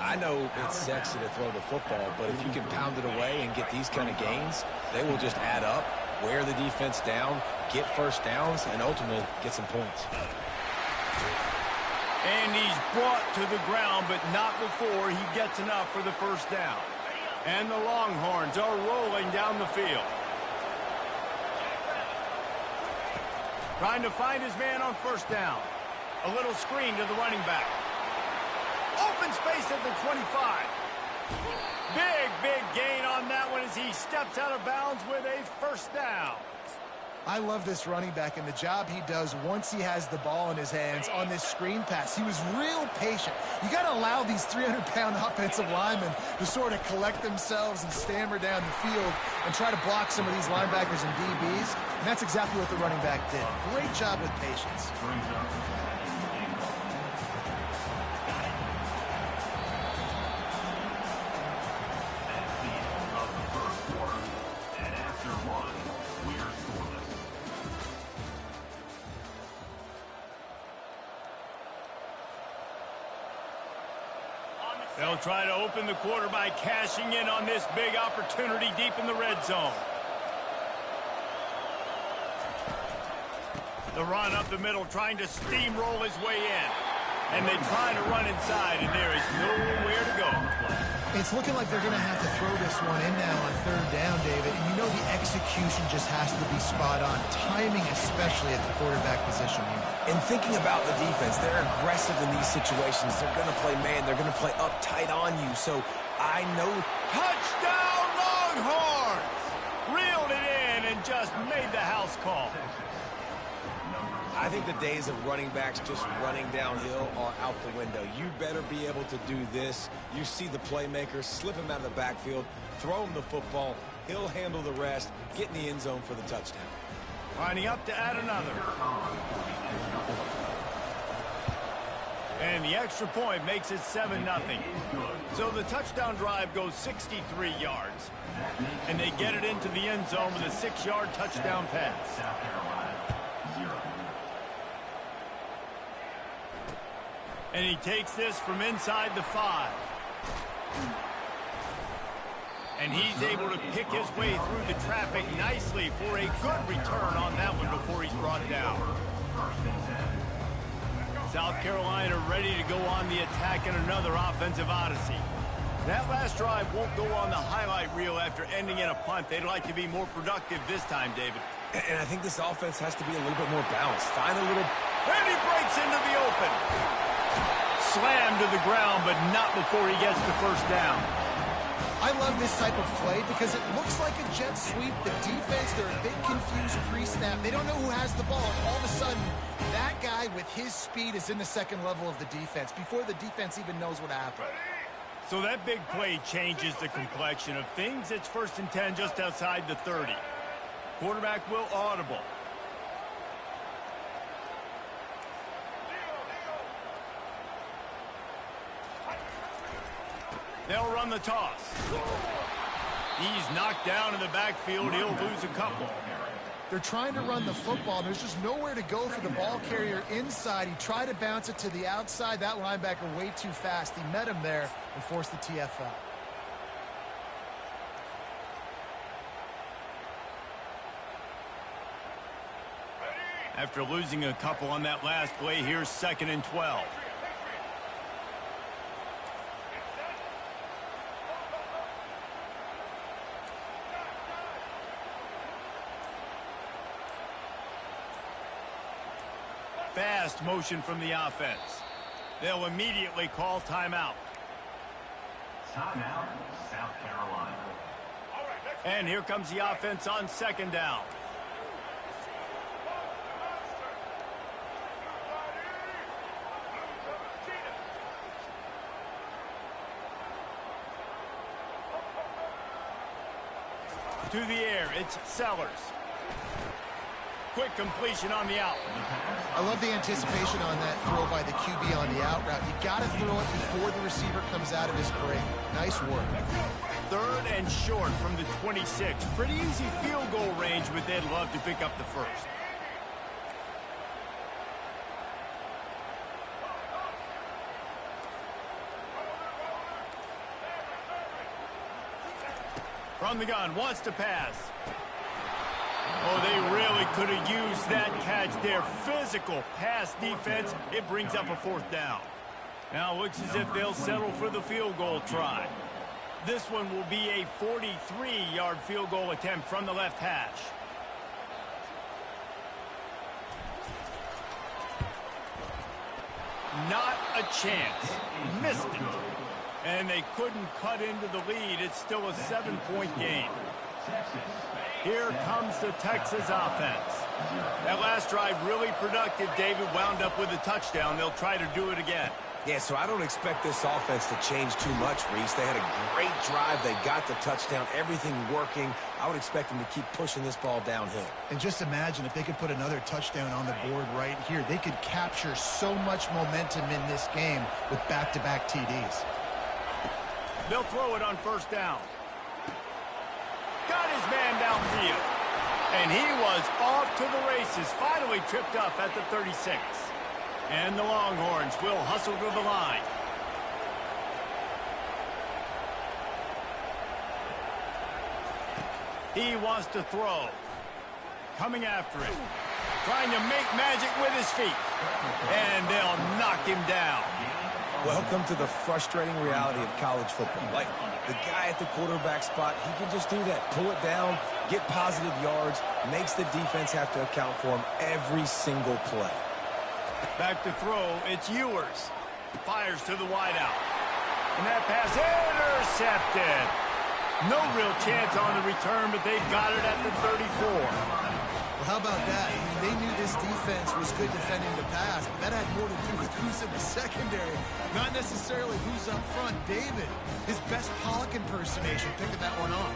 I know it's sexy to throw the football, but if you can pound it away and get these kind of gains, they will just add up, wear the defense down, get first downs, and ultimately get some points. And he's brought to the ground, but not before he gets enough for the first down. And the Longhorns are rolling down the field. Trying to find his man on first down. A little screen to the running back. Open space at the 25. Big gain on that one as he steps out of bounds with a first down. I love this running back and the job he does once he has the ball in his hands on this screen pass. He was real patient. You got to allow these 300-pound offensive linemen to sort of collect themselves and stammer down the field and try to block some of these linebackers and DBs. And that's exactly what the running back did. Great job with patience. They'll try to open the quarter by cashing in on this big opportunity deep in the red zone. The run up the middle, trying to steamroll his way in. And they try to run inside, and there is nowhere to go. It's looking like they're going to have to throw this one in now on third down, David. And you know the execution just has to be spot on. Timing, especially at the quarterback position here. And thinking about the defense, they're aggressive in these situations. They're going to play man. They're going to play up tight on you. So I know. Touchdown, Longhorns! Reeled it in and just made the house call. I think the days of running backs just running downhill are out the window. You better be able to do this. You see the playmakers, slip him out of the backfield, throw him the football. He'll handle the rest, get in the end zone for the touchdown. Lining up to add another. And the extra point makes it 7-0. So the touchdown drive goes 63 yards. And they get it into the end zone with a 6-yard touchdown pass. And he takes this from inside the 5. And he's able to pick his way through the traffic nicely for a good return on that one before he's brought down. South Carolina ready to go on the attack in another offensive odyssey. That last drive won't go on the highlight reel after ending in a punt. They'd like to be more productive this time, David. And I think this offense has to be a little bit more balanced. Find a little. And he breaks into the open. Slammed to the ground, but not before he gets the first down. I love this type of play because it looks like a jet sweep. The defense, they're a bit confused pre-snap. They don't know who has the ball. And all of a sudden, that guy with his speed is in the second level of the defense before the defense even knows what happened. So that big play changes the complexion of things. It's 1st and 10 just outside the 30. Quarterback will audible. They'll run the toss. He's knocked down in the backfield. He'll lose a couple. They're trying to run the football. There's just nowhere to go for the ball carrier inside. He tried to bounce it to the outside. That linebacker way too fast. He met him there and forced the TFL. After losing a couple on that last play, here's 2nd and 12. fast motion from the offense. They'll immediately call timeout. Timeout, South Carolina. And here comes the offense on second down. To the air, it's Sellers. Quick completion on the out. I love the anticipation on that throw by the QB on the out route. You got to throw it before the receiver comes out of his break. Nice work. Third and short from the 26. Pretty easy field goal range, but they'd love to pick up the first. From the gun, wants to pass. Oh, they really could have used that catch there. Physical pass defense. It brings up a fourth down. Now it looks as if they'll settle for the field goal try. This one will be a 43-yard field goal attempt from the left hash. Not a chance. Missed it. And they couldn't cut into the lead. It's still a 7-point game. Here comes the Texas offense. That last drive really productive. David wound up with a touchdown. They'll try to do it again. Yeah, so I don't expect this offense to change too much, Reese. They had a great drive. They got the touchdown. Everything working. I would expect them to keep pushing this ball downhill. And just imagine if they could put another touchdown on the board right here. They could capture so much momentum in this game with back-to-back TDs. They'll throw it on first down. Got his man downfield. And he was off to the races. Finally tripped up at the 36. And the Longhorns will hustle to the line. He wants to throw. Coming after it. Trying to make magic with his feet. And they'll knock him down. Welcome to the frustrating reality of college football. Like, the guy at the quarterback spot, he can just do that. Pull it down, get positive yards, makes the defense have to account for him every single play. Back to throw, it's Ewers. Fires to the wideout. And that pass intercepted. No real chance on the return, but they've got it at the 34. Well, how about that? I mean, they knew this defense was good defending the pass, but that had more to do with who's in the secondary, not necessarily who's up front. David, his best Pollock impersonation, picking that one off.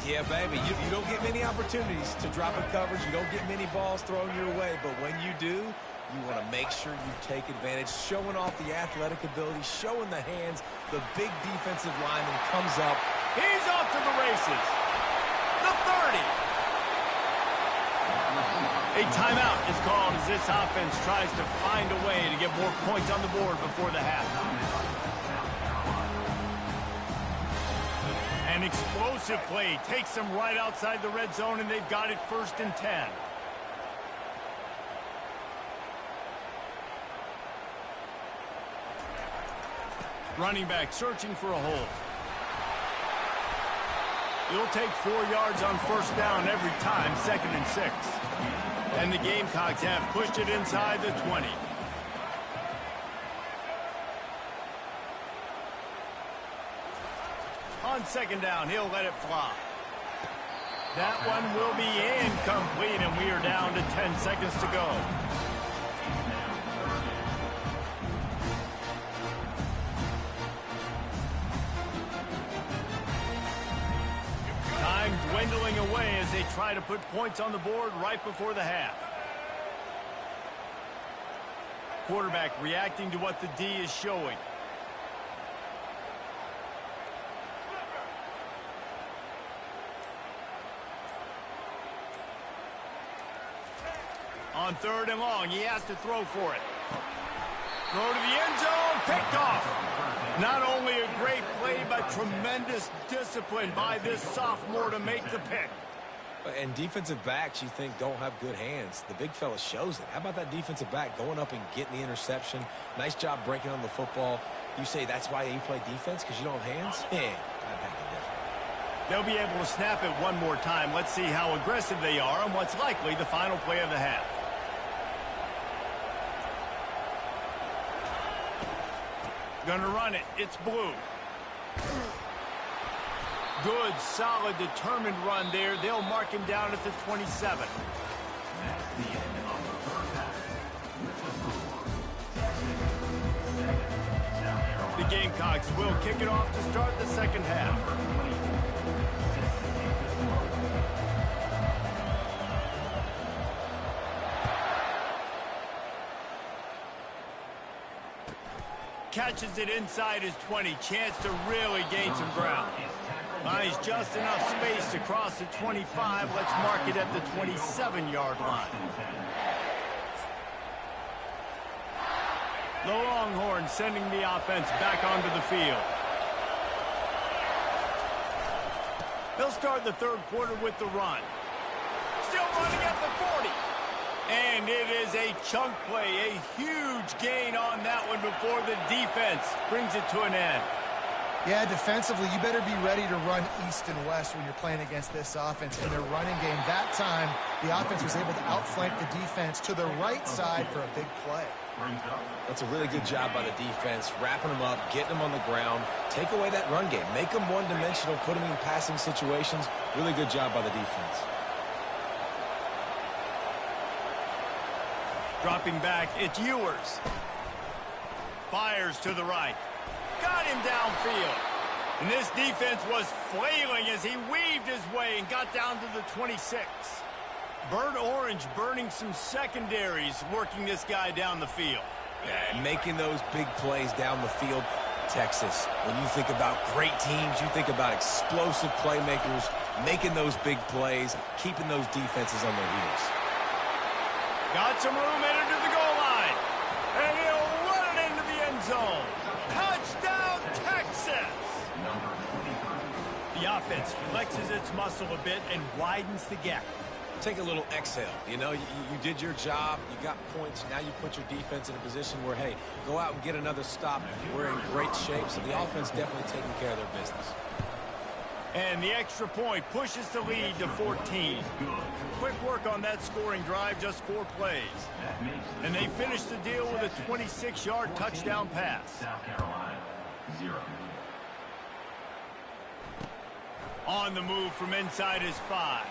Yeah, baby, you don't get many opportunities to drop a coverage. You don't get many balls thrown your way, but when you do, you want to make sure you take advantage, showing off the athletic ability, showing the hands. The big defensive lineman comes up. He's off to the races. The 30. A timeout is called as this offense tries to find a way to get more points on the board before the half. An explosive play takes them right outside the red zone, and they've got it 1st and 10. Running back searching for a hole. He'll take 4 yards on first down every time, 2nd and 6. And the Gamecocks have pushed it inside the 20. On 2nd down, he'll let it fly. That one will be incomplete, and we are down to 10 seconds to go. Time dwindling away as they try to put points on the board right before the half. Quarterback reacting to what the D is showing. On 3rd and long, he has to throw for it. Throw to the end zone, picked off. Not only a great play, but tremendous discipline by this sophomore to make the pick. And defensive backs, you think, don't have good hands. The big fella shows it. How about that defensive back going up and getting the interception? Nice job breaking on the football. You say that's why you play defense, because you don't have hands? Yeah, I beg to differ. They'll be able to snap it one more time. Let's see how aggressive they are on what's likely the final play of the half. Gonna run it. It's blue. Good, solid, determined run there. They'll mark him down at the 27. That's the end of the first half. With the score, 6-7, South Carolina. The Gamecocks will kick it off to start the second half. Catches it inside his 20. Chance to really gain some ground. Finds just enough space to cross the 25. Let's mark it at the 27-yard line. The Longhorns sending the offense back onto the field. They'll start the third quarter with the run. Still running at the 40. And it is a chunk play, a huge gain on that one before the defense brings it to an end. Yeah, defensively, you better be ready to run east and west when you're playing against this offense in their running game. That time, the offense was able to outflank the defense to the right side for a big play. That's a really good job by the defense, wrapping them up, getting them on the ground, take away that run game, make them one-dimensional, put them in passing situations. Really good job by the defense. Dropping back, it's Ewers. Fires to the right. Got him downfield. And this defense was flailing as he weaved his way and got down to the 26. Burnt Orange burning some secondaries, working this guy down the field. Yeah, and making those big plays down the field. Texas, when you think about great teams, you think about explosive playmakers, making those big plays, keeping those defenses on their heels. Got some room headed to the goal line. And he'll run it into the end zone. Touchdown, Texas! The offense flexes its muscle a bit and widens the gap. Take a little exhale. You know, you did your job. You got points. Now you put your defense in a position where, hey, go out and get another stop. We're in great shape, so the offense definitely taking care of their business. And the extra point pushes the lead to 14. Quick work on that scoring drive, just 4 plays. And they finish the deal with a 26-yard touchdown pass. South Carolina, 0. On the move from inside his 5.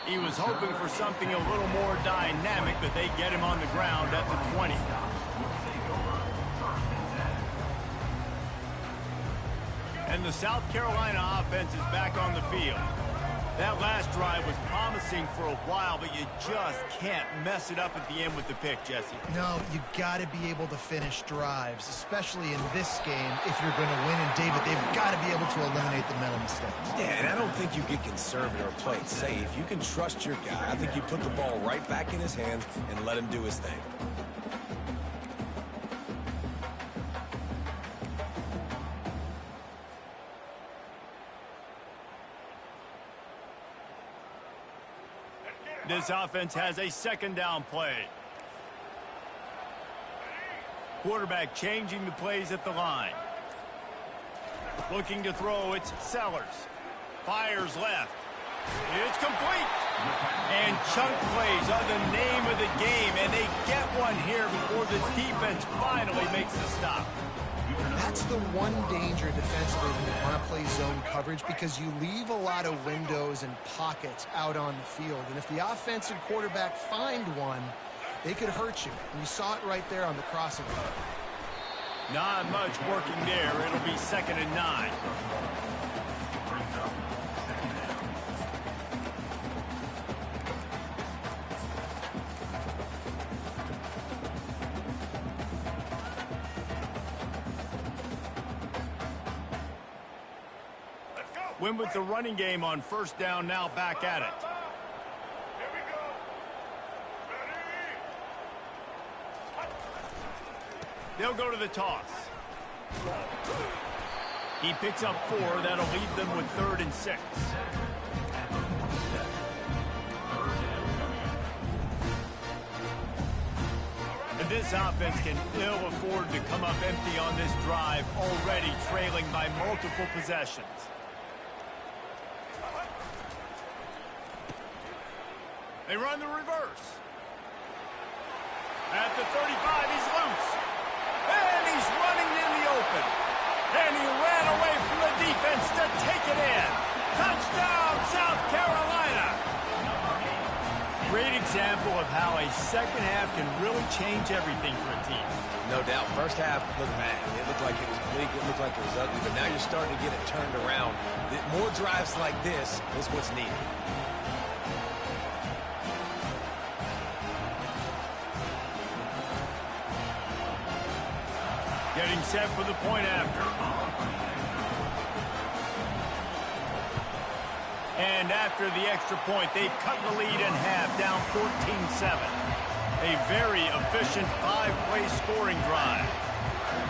He was hoping for something a little more dynamic, but they get him on the ground at the 20. And the South Carolina offense is back on the field. That last drive was promising for a while, but you just can't mess it up at the end with the pick, Jesse. No, you got to be able to finish drives, especially in this game if you're going to win. And, David, they've got to be able to eliminate the mental mistakes. Yeah, and I don't think you get conservative or play it safe. You can trust your guy. I think you put the ball right back in his hands and let him do his thing. This offense has a second down play. Quarterback changing the plays at the line. Looking to throw, it's Sellers. Fires left. It's complete. And chunk plays are the name of the game, and they get one here before the defense finally makes the stop. That's the one danger defensively when you want to play zone coverage, because you leave a lot of windows and pockets out on the field. And if the offensive quarterback find one, they could hurt you. And you saw it right there on the crossing route. Not much working there. It'll be 2nd and 9. Win with the running game on first down, now back at it. They'll go to the toss. He picks up 4. That'll leave them with 3rd and 6. And this offense can ill afford to come up empty on this drive, already trailing by multiple possessions. They run the reverse. At the 35, he's loose. And he's it in. Touchdown, South Carolina. Great example of how a second half can really change everything for a team. No doubt. First half looked bad. It looked like it was bleak. It looked like it was ugly. But now you're starting to get it turned around. More drives like this is what's needed. Getting set for the point after. And after the extra point, they've cut the lead in half, down 14-7. A very efficient 5-play scoring drive.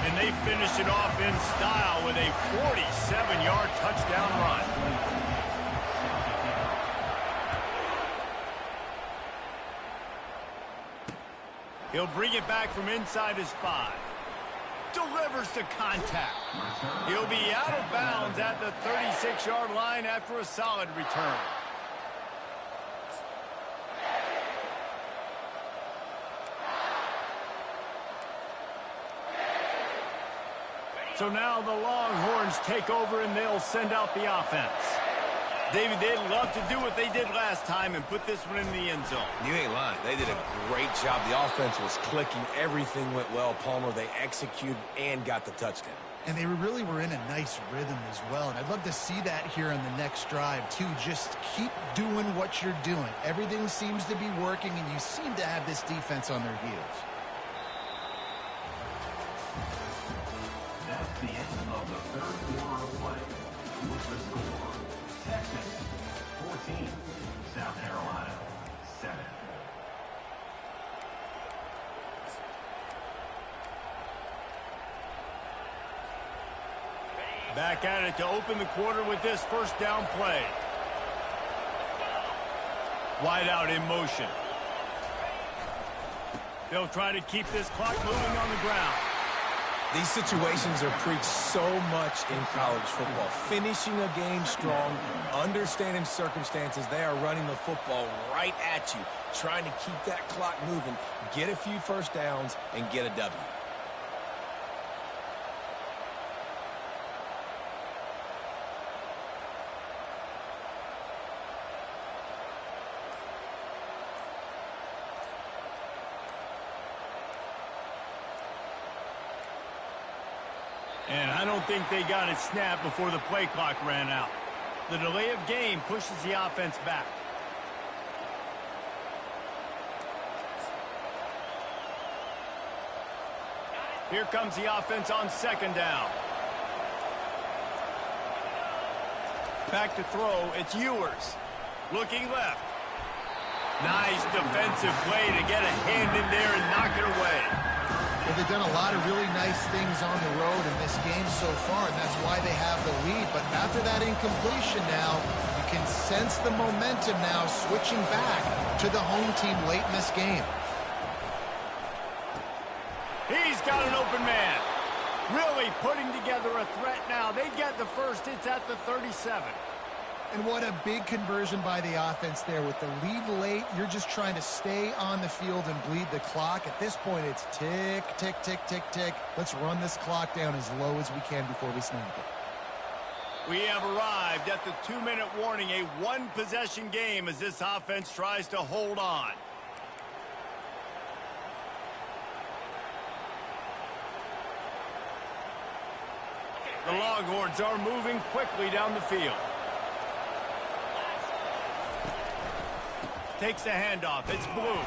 And they finish it off in style with a 47-yard touchdown run. He'll bring it back from inside his 5. Delivers the contact. He'll be out of bounds at the 36-yard line after a solid return. So now the Longhorns take over and they'll send out the offense. David, they'd love to do what they did last time and put this one in the end zone. You ain't lying. They did a great job. The offense was clicking. Everything went well. Palmer, they executed and got the touchdown. And they really were in a nice rhythm as well. And I'd love to see that here on the next drive, too. Just keep doing what you're doing. Everything seems to be working, and you seem to have this defense on their heels. That's the end of the third quarter of play. With the score, Texas 14, South Carolina 7. Back at it to open the quarter with this first down play. Wide out in motion. They'll try to keep this clock moving on the ground. These situations are preached so much in college football. Finishing a game strong, understanding circumstances. They are running the football right at you, trying to keep that clock moving, get a few first downs, and get a W. And I don't think they got it snapped before the play clock ran out. The delay of game pushes the offense back. Here comes the offense on second down. Back to throw, it's Ewers. Looking left. Nice defensive play to get a hand in there and knock it away. Well, they've done a lot of really nice things on the road in this game so far, and that's why they have the lead. But after that incompletion now, you can sense the momentum now switching back to the home team late in this game. He's got an open man. Really putting together a threat now. They get the first. It's at the 37. And what a big conversion by the offense there. With the lead late, you're just trying to stay on the field and bleed the clock. At this point, it's tick, tick, tick, tick, tick. Let's run this clock down as low as we can before we snap it. We have arrived at the 2-minute warning, a one-possession game as this offense tries to hold on. The Longhorns are moving quickly down the field. Takes the handoff. It's Blue.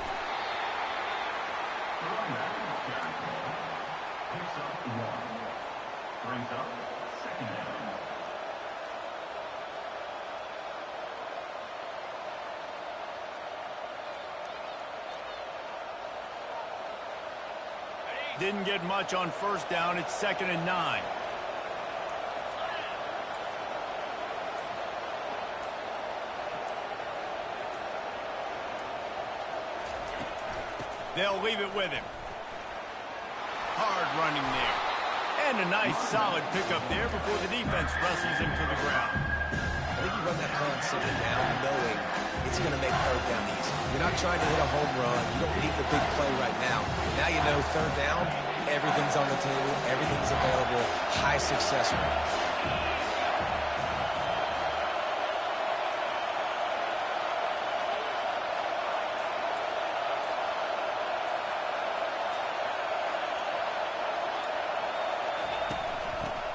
Picks up 1. Brings up second down. Didn't get much on first down. It's 2nd and 9. They'll leave it with him. Hard running there. And a nice solid pickup there before the defense wrestles him to the ground. I think you run that concept down knowing it's going to make third down easy. You're not trying to hit a home run. You don't need the big play right now. Now you know third down, everything's on the table, everything's available, high success rate.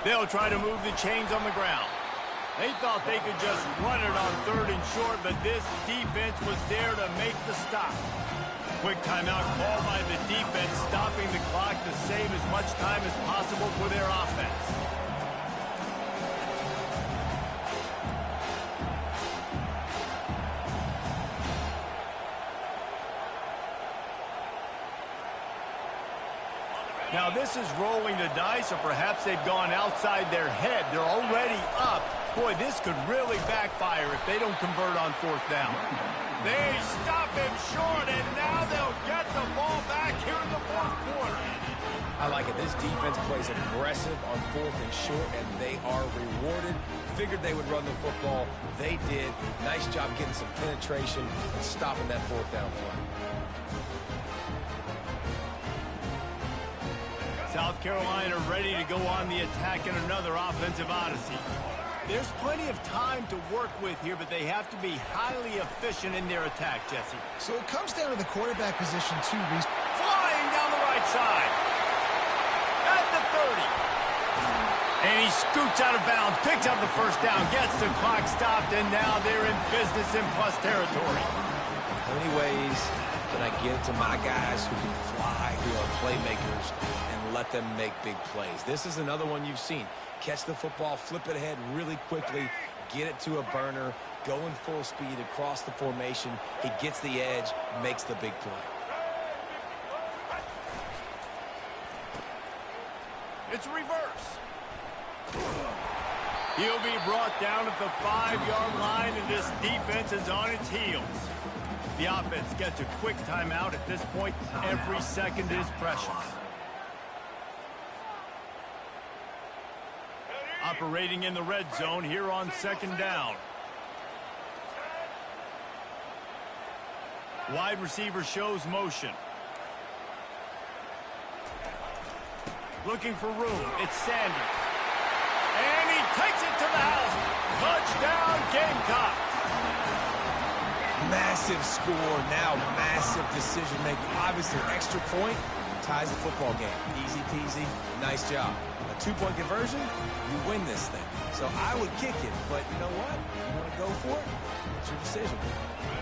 They'll try to move the chains on the ground. They thought they could just run it on 3rd and short, but this defense was there to make the stop. Quick timeout called by the defense, stopping the clock to save as much time as possible for their offense. Now this is rolling the dice, or perhaps they've gone outside their head. They're already up. Boy, this could really backfire if they don't convert on 4th down. They stop him short, and now they'll get the ball back here in the 4th quarter. I like it. This defense plays aggressive on 4th and short, and they are rewarded. Figured they would run the football. They did. Nice job getting some penetration and stopping that 4th down play. South Carolina ready to go on the attack in another offensive odyssey. There's plenty of time to work with here, but they have to be highly efficient in their attack, Jesse. So it comes down to the quarterback position, too, Reese. Flying down the right side. At the 30. And he scoots out of bounds, picks up the 1st down, gets the clock stopped, and now they're in business in plus territory. How many ways can I get it to my guys who can fly, who are playmakers, and let them make big plays? This is another one you've seen. Catch the football, flip it ahead really quickly, get it to a burner, going full speed across the formation. He gets the edge, makes the big play. It's reverse. He'll be brought down at the 5-yard line, and this defense is on its heels. The offense gets a quick timeout at this point. Every second is precious. Operating in the red zone here on 2nd down. Wide receiver shows motion. Looking for room. It's Sanders. And he takes it to the house. Touchdown, Gamecocks. Massive score, now massive decision-making. Obviously, extra point ties the football game. Easy peasy, nice job. A 2-point conversion, you win this thing. So I would kick it, but you know what? You want to go for it? It's your decision.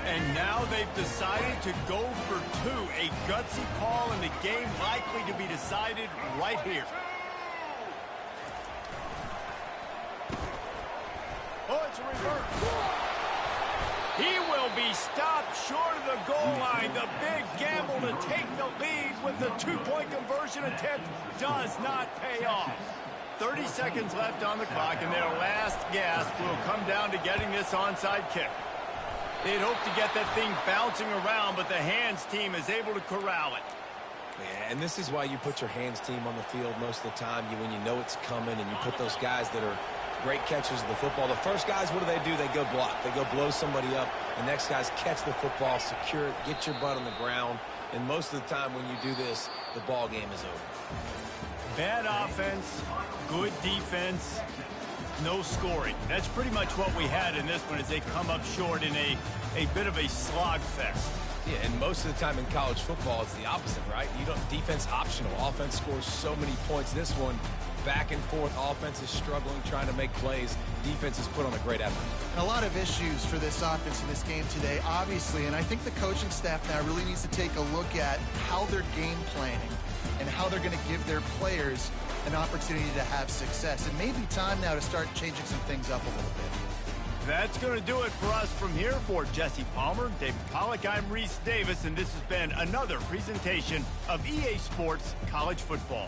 And now they've decided to go for 2. A gutsy call, and the game likely to be decided right here. Oh, it's a reverse. He will be stopped short of the goal line. The big gamble to take the lead with the 2-point conversion attempt does not pay off. 30 seconds left on the clock, and their last gasp will come down to getting this onside kick. They'd hope to get that thing bouncing around, but the hands team is able to corral it. Yeah, and this is why you put your hands team on the field most of the time. When you know it's coming, and you put those guys that are great catchers of the football. The first guys, what do? They go block. They go blow somebody up. The next guys catch the football, secure it, get your butt on the ground. And most of the time when you do this, the ball game is over. Bad offense, good defense, no scoring. That's pretty much what we had in this one as they come up short in a bit of a slogfest. Yeah, and most of the time in college football, it's the opposite, right? You don't defense optional. Offense scores so many points. This one, back and forth. Offense is struggling, trying to make plays. Defense has put on a great effort. And a lot of issues for this offense in this game today, obviously. And I think the coaching staff now really needs to take a look at how they're game planning and how they're going to give their players an opportunity to have success. It may be time now to start changing some things up a little bit. That's going to do it for us from here. For Jesse Palmer, David Pollack, I'm Reese Davis, and this has been another presentation of EA Sports College Football.